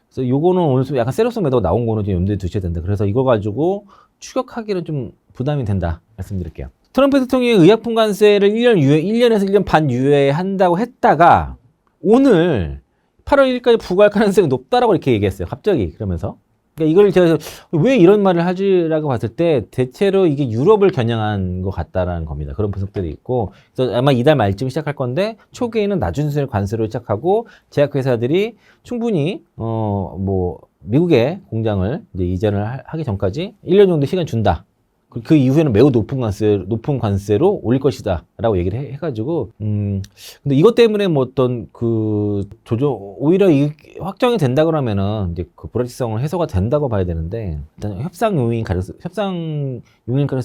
그래서 요거는 오늘 좀 약간 세력성 매도가 나온 거는 좀 염두에 두셔야 된다. 그래서 이거 가지고 추격하기는 좀 부담이 된다 말씀드릴게요. 트럼프 대통령이 의약품 관세를 1년에서 1년 반 유예한다고 했다가 오늘 8월 1일까지 부과할 가능성이 높다라고 이렇게 얘기했어요. 갑자기 그러면서. 그러니까 이걸 제가 왜 이런 말을 하지라고 봤을 때 대체로 이게 유럽을 겨냥한 것 같다라는 겁니다. 그런 분석들이 있고 그래서 아마 이달 말쯤 시작할 건데 초기에는 낮은 수준의 관세로 시작하고 제약회사들이 충분히 뭐 미국의 공장을 이제 이전을 하기 전까지 1년 정도 시간 준다. 그 이후에는 매우 높은 관세로 올릴 것이다라고 얘기를 해가지고 근데 이것 때문에 뭐 어떤 그 오히려 이 확정이 된다 그러면은 이제 그 불확실성을 해소가 된다고 봐야 되는데 일단 협상 요인이 가능성이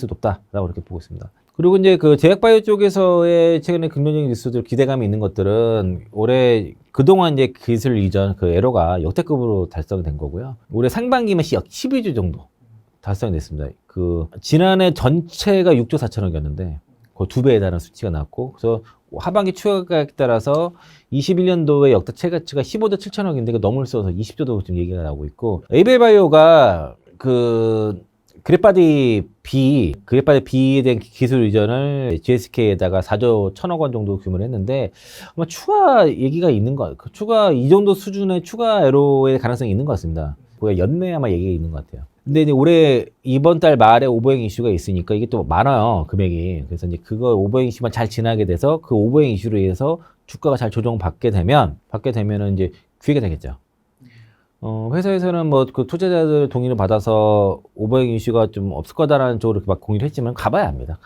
높다라고 이렇게 보고 있습니다. 그리고 이제 그 제약바이오 쪽에서의 최근에 긍정적인 뉴스들 기대감이 있는 것들은 올해 그동안 이제 기술 이전 그 에러가 역대급으로 달성된 거고요. 올해 상반기면 12주 정도 달성이 됐습니다. 그 지난해 전체가 6조 4천억이었는데 거의 2배에 달하는 수치가 나왔고 그래서 하반기 추가가에 따라서 21년도에 역대 최가치가 15조 7천억인데 그 넘을 써서 20조도 지금 얘기가 나오고 있고 에이벨바이오가 그 그래파디 B에 대한 기술 이전을 GSK에다가 4조 1천억 원 정도 규모를 했는데 아마 추가 얘기가 있는 거 추가 이 정도 수준의 추가 에로의 가능성이 있는 것 같습니다. 연내 아마 얘기가 있는 것 같아요. 근데 이제 올해 이번 달 말에 오버행 이슈가 있으니까 이게 또 많아요, 금액이. 그래서 이제 그거 오버행 이슈만 잘 지나게 돼서 그 오버행 이슈로 인해서 주가가 잘 조정받게 되면은 이제 기회가 되겠죠. 회사에서는 뭐 그 투자자들 동의를 받아서 오버행 이슈가 좀 없을 거다라는 쪽으로 막 공유를 했지만 가봐야 합니다.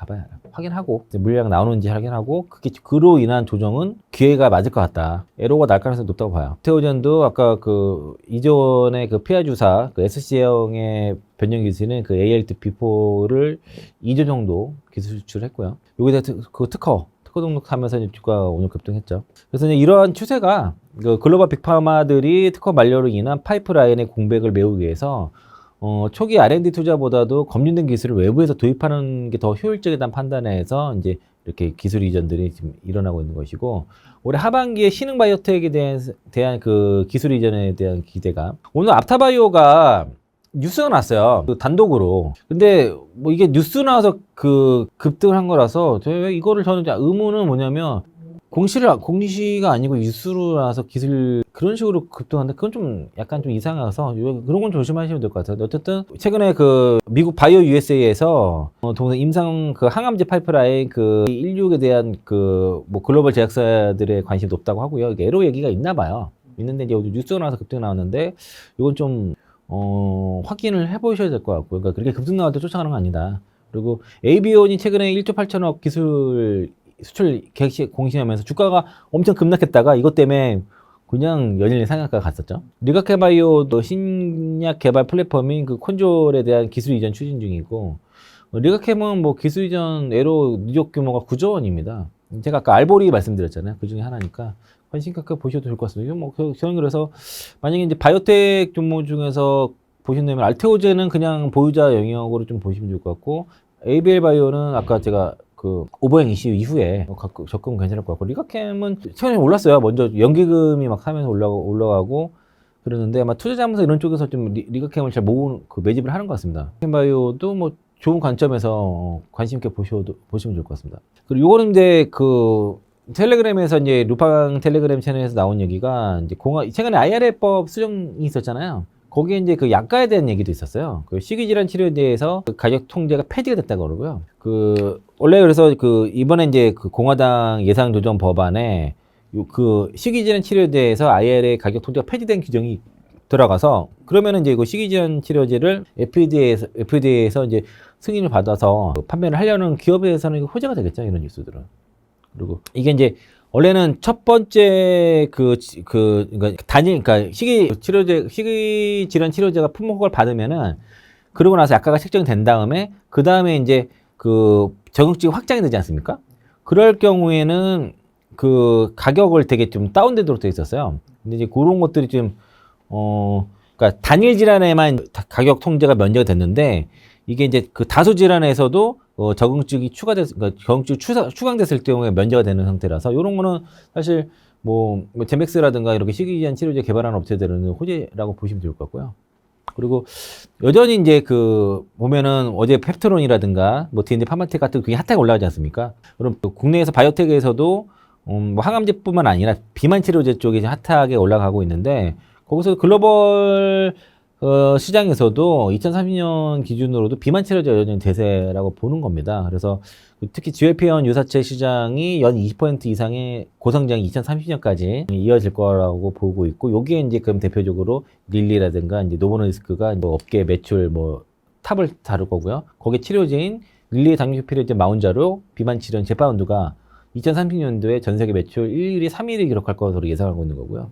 확인하고 물량 나오는지 확인하고 그로 인한 조정은 기회가 맞을 것 같다. 에러가 날 가능성이 높다고 봐요. 테오젠도 아까 그 이전에 그 피아 주사 그 SC형의 변형 기술은 그 ALT B4를 2조 정도 기술 수출했고요. 여기다 그 특허 등록하면서 주가가 오늘 급등했죠. 그래서 이제 이러한 추세가 그 글로벌 빅파마들이 특허 만료로 인한 파이프라인의 공백을 메우기 위해서 초기 R&D 투자보다도 검증된 기술을 외부에서 도입하는 게 더 효율적이다는 판단에서 이제 이렇게 기술 이전들이 지금 일어나고 있는 것이고 올해 하반기에 신흥 바이오텍에 대한 그 기술 이전에 대한 기대가 오늘 앞타바이오가 뉴스가 났어요. 그 단독으로. 근데 뭐 이게 뉴스 나와서 그 급등을 한 거라서 이거를 저는 의문은 뭐냐면 공시가 아니고 뉴스로 나와서 기술 그런 식으로 급등하는데 그건 좀 약간 좀 이상해서 그런 건 조심하시면 될 것 같아요. 어쨌든 최근에 그 미국 바이오 USA에서 동생 임상 그 항암제 파이프라인 그 16에 대한 그 뭐 글로벌 제약사들의 관심이 높다고 하고요. 이게 에로 얘기가 있나 봐요. 있는데 이제 뉴스가 나와서 급등 나왔는데 이건 좀 확인을 해보셔야 될 것 같고, 그러니까 그렇게 급등 나올 때 쫓아가는 건 아니다. 그리고 에이비온이 최근에 1조 8천억 기술 수출 계획 공시하면서 주가가 엄청 급락했다가 이것 때문에 그냥 연일 상한가 갔었죠. 리가케바이오도 신약 개발 플랫폼인 그 콘졸에 대한 기술 이전 추진 중이고, 리가캠은 뭐 기술 이전 애로 누적 규모가 9조 원입니다. 제가 아까 알보리 말씀드렸잖아요. 그 중에 하나니까 관심 갖고 보셔도 좋을 것 같습니다. 뭐 저는 그래서 만약에 이제 바이오텍 종목 중에서 보신다면 알테오제는 그냥 보유자 영역으로 좀 보시면 좋을 것 같고, ABL 바이오는 아까 제가 그 오버행 이슈 이후에 접근 괜찮을 것 같고, 리가캠은 최근에 올랐어요. 먼저 연기금이 막 하면서 올라가고 그러는데 아마 투자자문서 이런 쪽에서 좀 리가캠을 잘 모으는 그 매집을 하는 것 같습니다. 캠바이오도 뭐 좋은 관점에서 관심 있게 보시면 좋을 것 같습니다. 그리고 요거는 이제 그 텔레그램에서 이제 루팡 텔레그램 채널에서 나온 얘기가 이제 최근에 IRA법 수정이 있었잖아요. 거기에 이제 그 약가에 대한 얘기도 있었어요. 그 식이질환 치료에 대해서 그 가격 통제가 폐지가 됐다고 그러고요. 그 원래 그래서 그 이번에 이제 그 공화당 예상 조정 법안에 그 식이질환 치료에 대해서 IRA 가격 통제가 폐지된 규정이 들어가서, 그러면은 이제 그 식이질환 치료제를 FDA에서 이제 승인을 받아서 판매를 하려는 기업에서는 호재가 되겠죠, 이런 뉴스들은. 그리고 이게 이제 원래는 첫 번째 그러니까 그러니까 식이질환 치료제가 품목을 받으면은, 그러고 나서 약가가 책정된 다음에 그 다음에 이제 그 적응증이 확장이 되지 않습니까? 그럴 경우에는 그 가격을 되게 좀 다운되도록 되어 있었어요. 근데 이제 그런 것들이 좀 그러니까 단일 질환에만 가격 통제가 면제가 됐는데, 이게 이제 그 다수 질환에서도 적응증이 그러니까 적응증이 추가됐을 경우에 면제가 되는 상태라서, 이런 거는 사실 뭐 젠백스라든가 이렇게 식이질환 치료제 개발하는 업체들은 호재라고 보시면 좋을 것 같고요. 그리고 여전히 이제 그 보면은 어제 펩트론이라든가 뭐 D&D 파마텍 같은 그게 핫하게 올라가지 않습니까? 그럼 또 국내에서 바이오텍에서도 뭐 항암제뿐만 아니라 비만 치료제 쪽이 핫하게 올라가고 있는데, 거기서 글로벌 시장에서도 2030년 기준으로도 비만 치료제 여전히 대세라고 보는 겁니다. 그래서 특히 GLP-1 유사체 시장이 연 20% 이상의 고성장이 2030년까지 이어질 거라고 보고 있고, 여기에 이제 그럼 대표적으로 릴리라든가 이제 노보노디스크가 뭐 업계 매출 뭐 탑을 다룰 거고요. 거기에 치료제인 릴리의 당뇨피료제 마운자로 비만 치료는 제파운드가 2030년도에 전 세계 매출 1위, 3위를 기록할 것으로 예상하고 있는 거고요.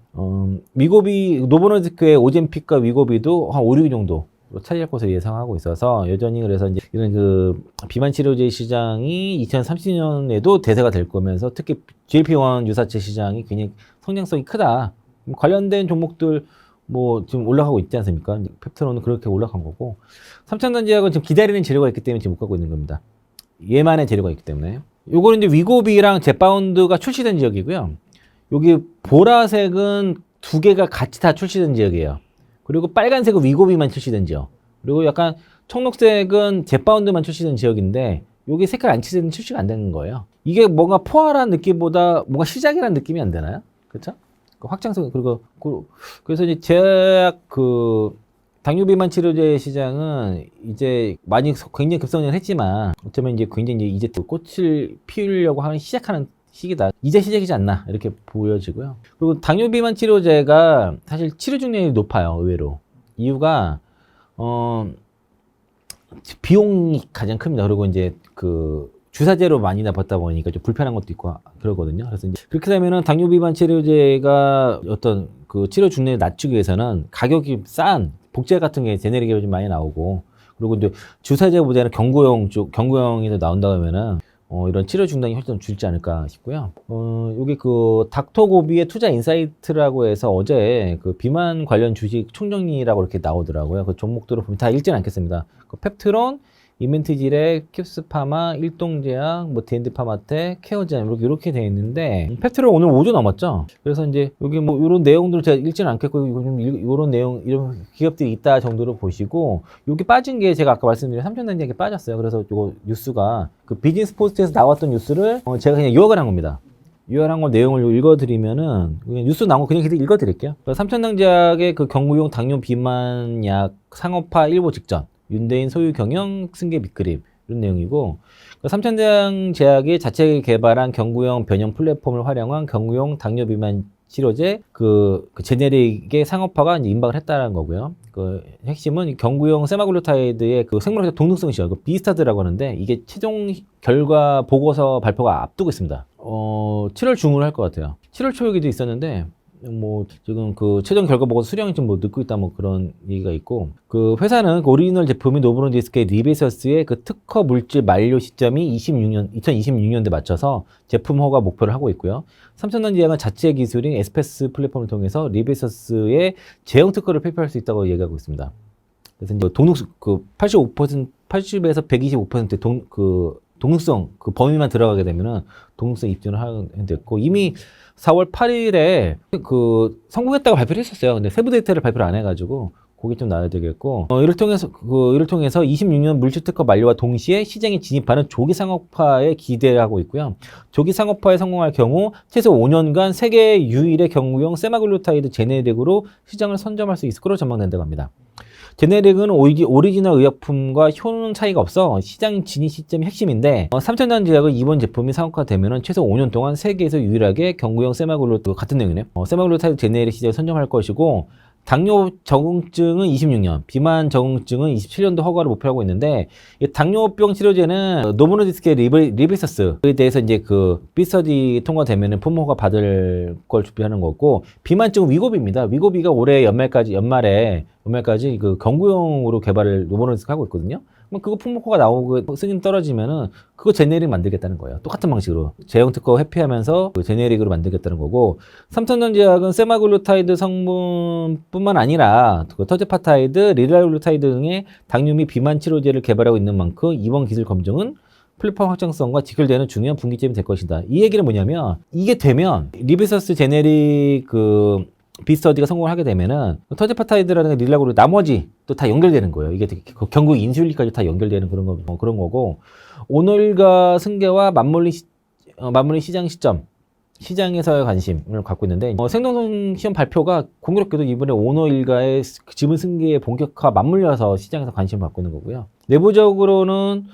노보노디스크의 오젬픽과 위고비도 한 5, 6위 정도 차지할 것으로 예상하고 있어서, 여전히 그래서 이제 이런 그 비만 치료제 시장이 2030년에도 대세가 될 거면서, 특히 GLP-1 유사체 시장이 굉장히 성장성이 크다. 관련된 종목들 뭐 지금 올라가고 있지 않습니까? 펩트론은 그렇게 올라간 거고, 삼천전지약은 지금 기다리는 재료가 있기 때문에 지금 못 가고 있는 겁니다. 얘만의 재료가 있기 때문에. 요거는 이제 위고비랑 제파운드가 출시된 지역이고요. 여기 보라색은 두 개가 같이 다 출시된 지역이에요. 그리고 빨간색은 위고비만 출시된 지역. 그리고 약간 청록색은 제파운드만 출시된 지역인데, 여기 색깔 안 칠해진 출시가 안 되는 거예요. 이게 뭔가 포화란 느낌보다 뭔가 시작이라는 느낌이 안 되나요? 그렇죠? 확장성. 그리고 그래서 이제 제약 당뇨 비만 치료제 시장은 이제 많이 굉장히 급성장을 했지만, 어쩌면 이제 굉장히 이제 꽃을 피우려고 시작하는 시기다. 이제 시작이지 않나 이렇게 보여지고요. 그리고 당뇨 비만 치료제가 사실 치료 중량이 높아요, 의외로. 이유가 비용이 가장 큽니다. 그리고 이제 그 주사제로 많이 받다 보니까 좀 불편한 것도 있고 그러거든요. 그래서 이제 그렇게 되면은 당뇨 비만 치료제가 어떤 그 치료 중량을 낮추기 위해서는 가격이 싼 복제 같은 게 제네릭이 좀 많이 나오고, 그리고 이제 주사제보다는 경구용이 더 나온다 하면은 이런 치료 중단이 훨씬 줄지 않을까 싶고요. 여기 그 닥터고비의 투자 인사이트라고 해서 어제 그 비만 관련 주식 총정리라고 이렇게 나오더라고요. 그 종목들을 보면 다 읽지는 않겠습니다. 그 펩트론, 이멘트질의 킵스파마, 일동제약, 뭐 D&D 파마텍, 케어젠 이렇게 돼 있는데, 펩트론 오늘 5조 넘었죠. 그래서 이제 여기 뭐 이런 내용들을 제가 읽지는 않겠고, 이런 내용 이런 기업들이 있다 정도로 보시고, 여기 빠진 게 제가 아까 말씀드린 삼천전지약이 빠졌어요. 그래서 이거 뉴스가 그 비즈니스 포스트에서 나왔던 뉴스를 제가 그냥 요약을 한 겁니다. 요약한 거 내용을 읽어드리면은, 그냥 뉴스 나온 거 그냥 읽어드릴게요. 삼천전지약의 그 경구용 당뇨 비만약 상업화 일보 직전, 윤대인 소유 경영 승계 밑그림, 이런 내용이고, 삼천전지약이 자체 개발한 경구용 변형 플랫폼을 활용한 경구용 당뇨 비만 치료제 그 제네릭의 상업화가 이제 임박을 했다는 거고요. 그 핵심은 경구용 세마글루타이드의 그 생물학적 독능성 시험, 그 비스타드라고 하는데, 이게 최종 결과 보고서 발표가 앞두고 있습니다. 7월 중으로 할 것 같아요. 7월 초 얘기도 있었는데, 뭐 지금 그 최종 결과 보고 수량이 좀 뭐 늦고 있다 뭐 그런 얘기가 있고 그 회사는 그 오리지널 제품인 노브론디스크의 리베서스의 그 특허 물질 만료 시점이 2026년도에 맞춰서 제품 허가 목표를 하고 있고요. 삼성전자는 자체 기술인 에스페스 플랫폼을 통해서 리베서스의 제형 특허를 폐표할 수 있다고 얘기하고 있습니다. 그래서 이제 그 80에서 125% 독립성 그 범위만 들어가게 되면은 독립성 입증을 하게 됐고 이미 4월 8일에 그 성공했다고 발표를 했었어요. 근데 세부 데이터를 발표를 안 해가지고 그게 좀 나와야 되겠고 이를 통해서 26년 물질 특허 만료와 동시에 시장에 진입하는 조기 상업화에 기대를 하고 있고요. 조기 상업화에 성공할 경우 최소 5년간 세계 유일의 경구용 세마글루타이드 제네릭으로 시장을 선점할 수 있을 것으로 전망된다고 합니다. 제네릭은 오리지널 의약품과 효능 차이가 없어 시장 진입 시점이 핵심인데 삼천전자약은 이번 제품이 상업화되면 최소 5년 동안 세계에서 유일하게 경구용 세마글루타이드 같은 내용이네요. 세마글루타이드 제네릭 시장을 선점할 것이고 당뇨 적응증은 26년, 비만 적응증은 27년도 허가를 목표로 하고 있는데 이 당뇨병 치료제는 노브론디스크의 리베서스에 대해서 이제 그 비스터디 통과되면은 품허가 받을 걸 준비하는 거고 비만증은 위고비입니다. 위고비가 올해 연말에 그 경구용으로 개발을 노브론디스크 하고 있거든요. 그럼 그거 품목호가 나오고 승인 떨어지면은 그거 제네릭 만들겠다는 거예요. 똑같은 방식으로 제형 특허 회피하면서 그 제네릭으로 만들겠다는 거고 삼성전자약은 세마글루타이드 성분뿐만 아니라 그 터제파타이드, 리랄글루타이드 등의 당뇨 및 비만 치료제를 개발하고 있는 만큼 이번 기술 검증은 플랫폼 확장성과 직결되는 중요한 분기점이 될 것이다. 이 얘기는 뭐냐면 이게 되면 리베서스 제네릭 비스터디가 성공을 하게 되면은 터제파타이드라는 릴라그로 나머지 또 다 연결되는 거예요. 이게 경구 인슐린까지 다 연결되는 그런 거고 오늘과 승계와 맞물린 시장 시점 시장에서의 관심을 갖고 있는데 생동성 시험 발표가 공교롭게도 이번에 오너 일가의 지분 승계의 본격화 맞물려서 시장에서 관심을 갖고 있는 거고요. 내부적으로는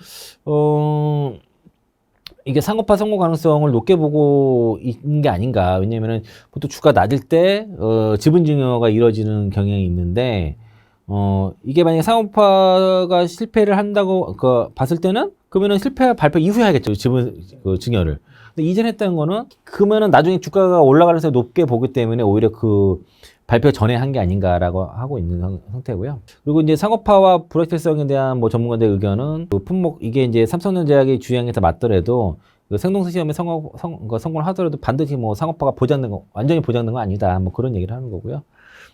이게 상업화 성공 가능성을 높게 보고 있는 게 아닌가. 왜냐면은 보통 주가 낮을 때 지분 증여가 이루어지는 경향이 있는데 이게 만약에 상업화가 실패를 한다고 봤을 때는 그러면은 실패 발표 이후에 하겠죠. 지분 증여를. 근데 이전 했던 거는 그러면은 나중에 주가가 올라가는 데 높게 보기 때문에 오히려 그 발표 전에 한 게 아닌가라고 하고 있는 상태고요. 그리고 이제 상업화와 불확실성에 대한 뭐 전문가들의 의견은 그 품목 이게 이제 삼성전자약의 주양에서 맞더라도 그 생동성 시험에 성공을 하더라도 반드시 뭐 상업화가 완전히 보장된 건 아니다. 뭐 그런 얘기를 하는 거고요.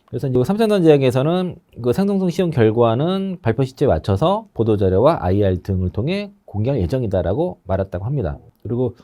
그래서 이제 삼성전자약에서는 그 생동성 시험 결과는 발표 시점에 맞춰서 보도자료와 IR 등을 통해 공개할 예정이다라고 말했다고 합니다. 그리고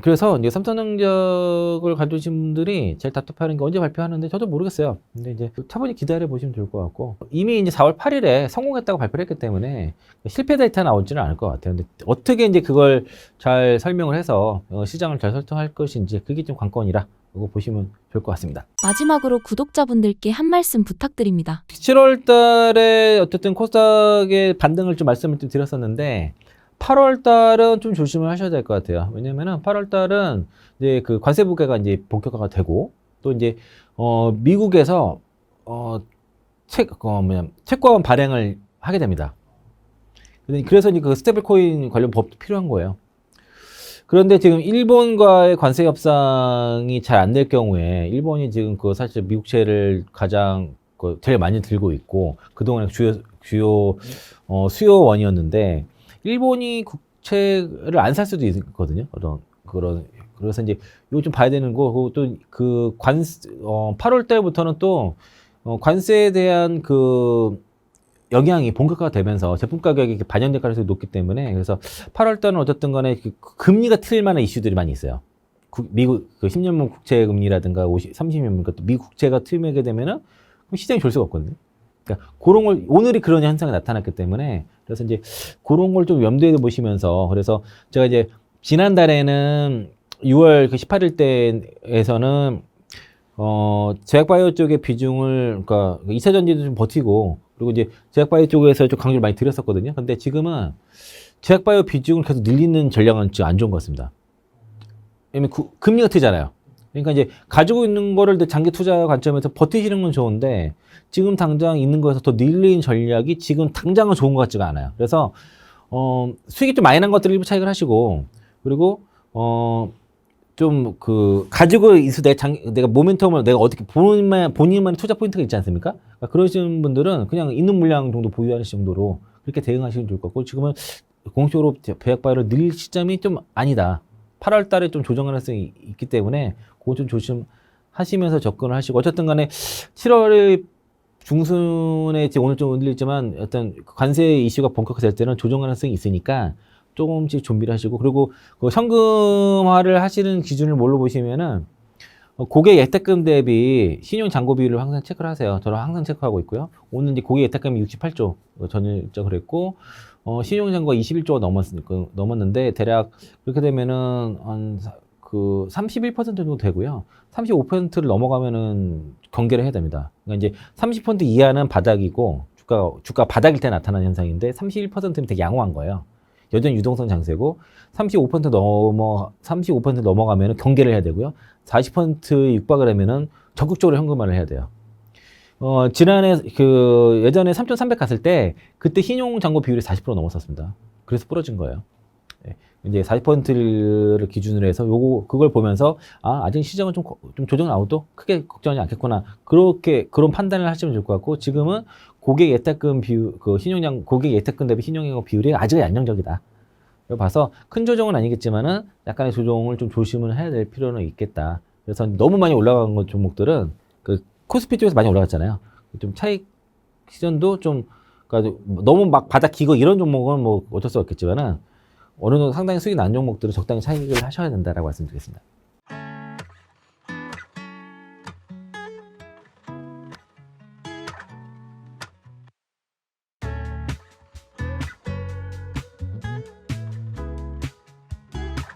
그래서 이제 삼성전자를 가져오신 분들이 제일 답답해하는 게 언제 발표하는데 저도 모르겠어요. 근데 이제 차분히 기다려 보시면 좋을 것 같고 이미 이제 4월 8일에 성공했다고 발표를 했기 때문에 실패 데이터 나오지는 않을 것 같아요. 근데 어떻게 이제 그걸 잘 설명을 해서 시장을 잘 설정할 것인지 그게 좀 관건이라 이거 보시면 좋을 것 같습니다. 마지막으로 구독자분들께 한 말씀 부탁드립니다. 7월 달에 어쨌든 코스닥의 반등을 좀 말씀을 좀 드렸었는데 8월 달은 좀 조심을 하셔야 될 것 같아요. 왜냐면은 8월 달은 이제 그 관세 부과가 이제 본격화가 되고 또 이제 미국에서 채권 발행을 하게 됩니다. 그래서 이제 그 스테이블 코인 관련 법도 필요한 거예요. 그런데 지금 일본과의 관세 협상이 잘 안 될 경우에 일본이 지금 그 사실 미국채를 가장 제일 많이 들고 있고 그동안의 주요 수요원이었는데 일본이 국채를 안 살 수도 있거든요. 그래서 이제 이거 좀 봐야 되는 거, 또 그 8월 달부터는 또 관세에 대한 그 영향이 본격화가 되면서 제품 가격이 반영될 가능성이 높기 때문에 그래서 8월 달은 어쨌든 간에 그 금리가 틀릴 만한 이슈들이 많이 있어요. 미국 그 10년물 국채 금리라든가 30년물 또 미국 국채가 틀리게 되면은 그럼 시장이 좋을 수가 없거든요. 그러니까 그런 걸 오늘이 그런 현상이 나타났기 때문에 그래서 이제 그런 걸 좀 염두에 보시면서 그래서 제가 이제 지난달에는 6월 그 18일 때에서는 제약바이오 쪽의 비중을 그러니까 2차 전지도 좀 버티고 그리고 이제 제약바이오 쪽에서 좀 강조를 많이 드렸었거든요. 근데 지금은 제약바이오 비중을 계속 늘리는 전략은 좀 안 좋은 것 같습니다. 왜냐면 금리가 트잖아요. 그러니까 이제 가지고 있는 거를 장기 투자 관점에서 버티시는 건 좋은데 지금 당장 있는 거에서 더 늘리는 전략이 지금 당장은 좋은 것 같지가 않아요. 그래서 수익이 좀 많이 난 것들을 일부 차익을 하시고 그리고 좀 그 가지고 있어 내가 모멘텀을 내가 어떻게 본인만의 투자 포인트가 있지 않습니까? 그러니까 그러신 분들은 그냥 있는 물량 정도 보유하는 정도로 그렇게 대응하시면 좋을 것 같고 지금은 공식적으로 배역 바이를 늘릴 시점이 좀 아니다. 8월 달에 좀 조정 가능성이 있기 때문에 그거 좀 조심하시면서 접근을 하시고 어쨌든 간에 7월의 중순에 이제 오늘 좀 흔들리지만 어떤 관세 이슈가 본격화될 때는 조정 가능성이 있으니까 조금씩 준비를 하시고 그리고 그 현금화를 하시는 기준을 뭘로 보시면은 고객 예탁금 대비 신용 잔고 비율을 항상 체크를 하세요. 저는 항상 체크하고 있고요. 오늘 이제 고객 예탁금이 68조 전일적으로 했고 신용 잔고가 21조가 넘었는데 대략 그렇게 되면은 그 31% 정도 되고요. 35%를 넘어가면은 경계를 해야 됩니다. 그러니까 이제 30% 이하는 바닥이고 주가 바닥일 때 나타나는 현상인데 31%는 되게 양호한 거예요. 여전히 유동성 장세고 35% 넘어가면은 경계를 해야 되고요. 40% 육박을 하면은 적극적으로 현금화를 해야 돼요. 지난해 예전에 3,300 갔을 때 그때 신용 잔고 비율이 40% 넘었었습니다. 그래서 부러진 거예요. 예. 이제 40%를 기준으로 해서 그걸 보면서 아직 시장은 좀 조정 나오도 크게 걱정하지 않겠구나. 그런 판단을 하시면 좋을 것 같고 지금은 고객 예탁금 비율 고객 예탁금 대비 신용잔고 비율이 아직 안정적이다. 봐서 큰 조정은 아니겠지만은 약간의 조정을 좀 조심을 해야 될 필요는 있겠다. 그래서 너무 많이 올라간 것 종목들은 그 코스피 쪽에서 많이 올라갔잖아요. 좀 차익 시전도 좀 그러니까 너무 막 바닥 기고 이런 종목은 뭐 어쩔 수 없겠지만은 어느 정도 상당히 수익이 난 종목들은 적당히 차익을 하셔야 된다라고 말씀드리겠습니다.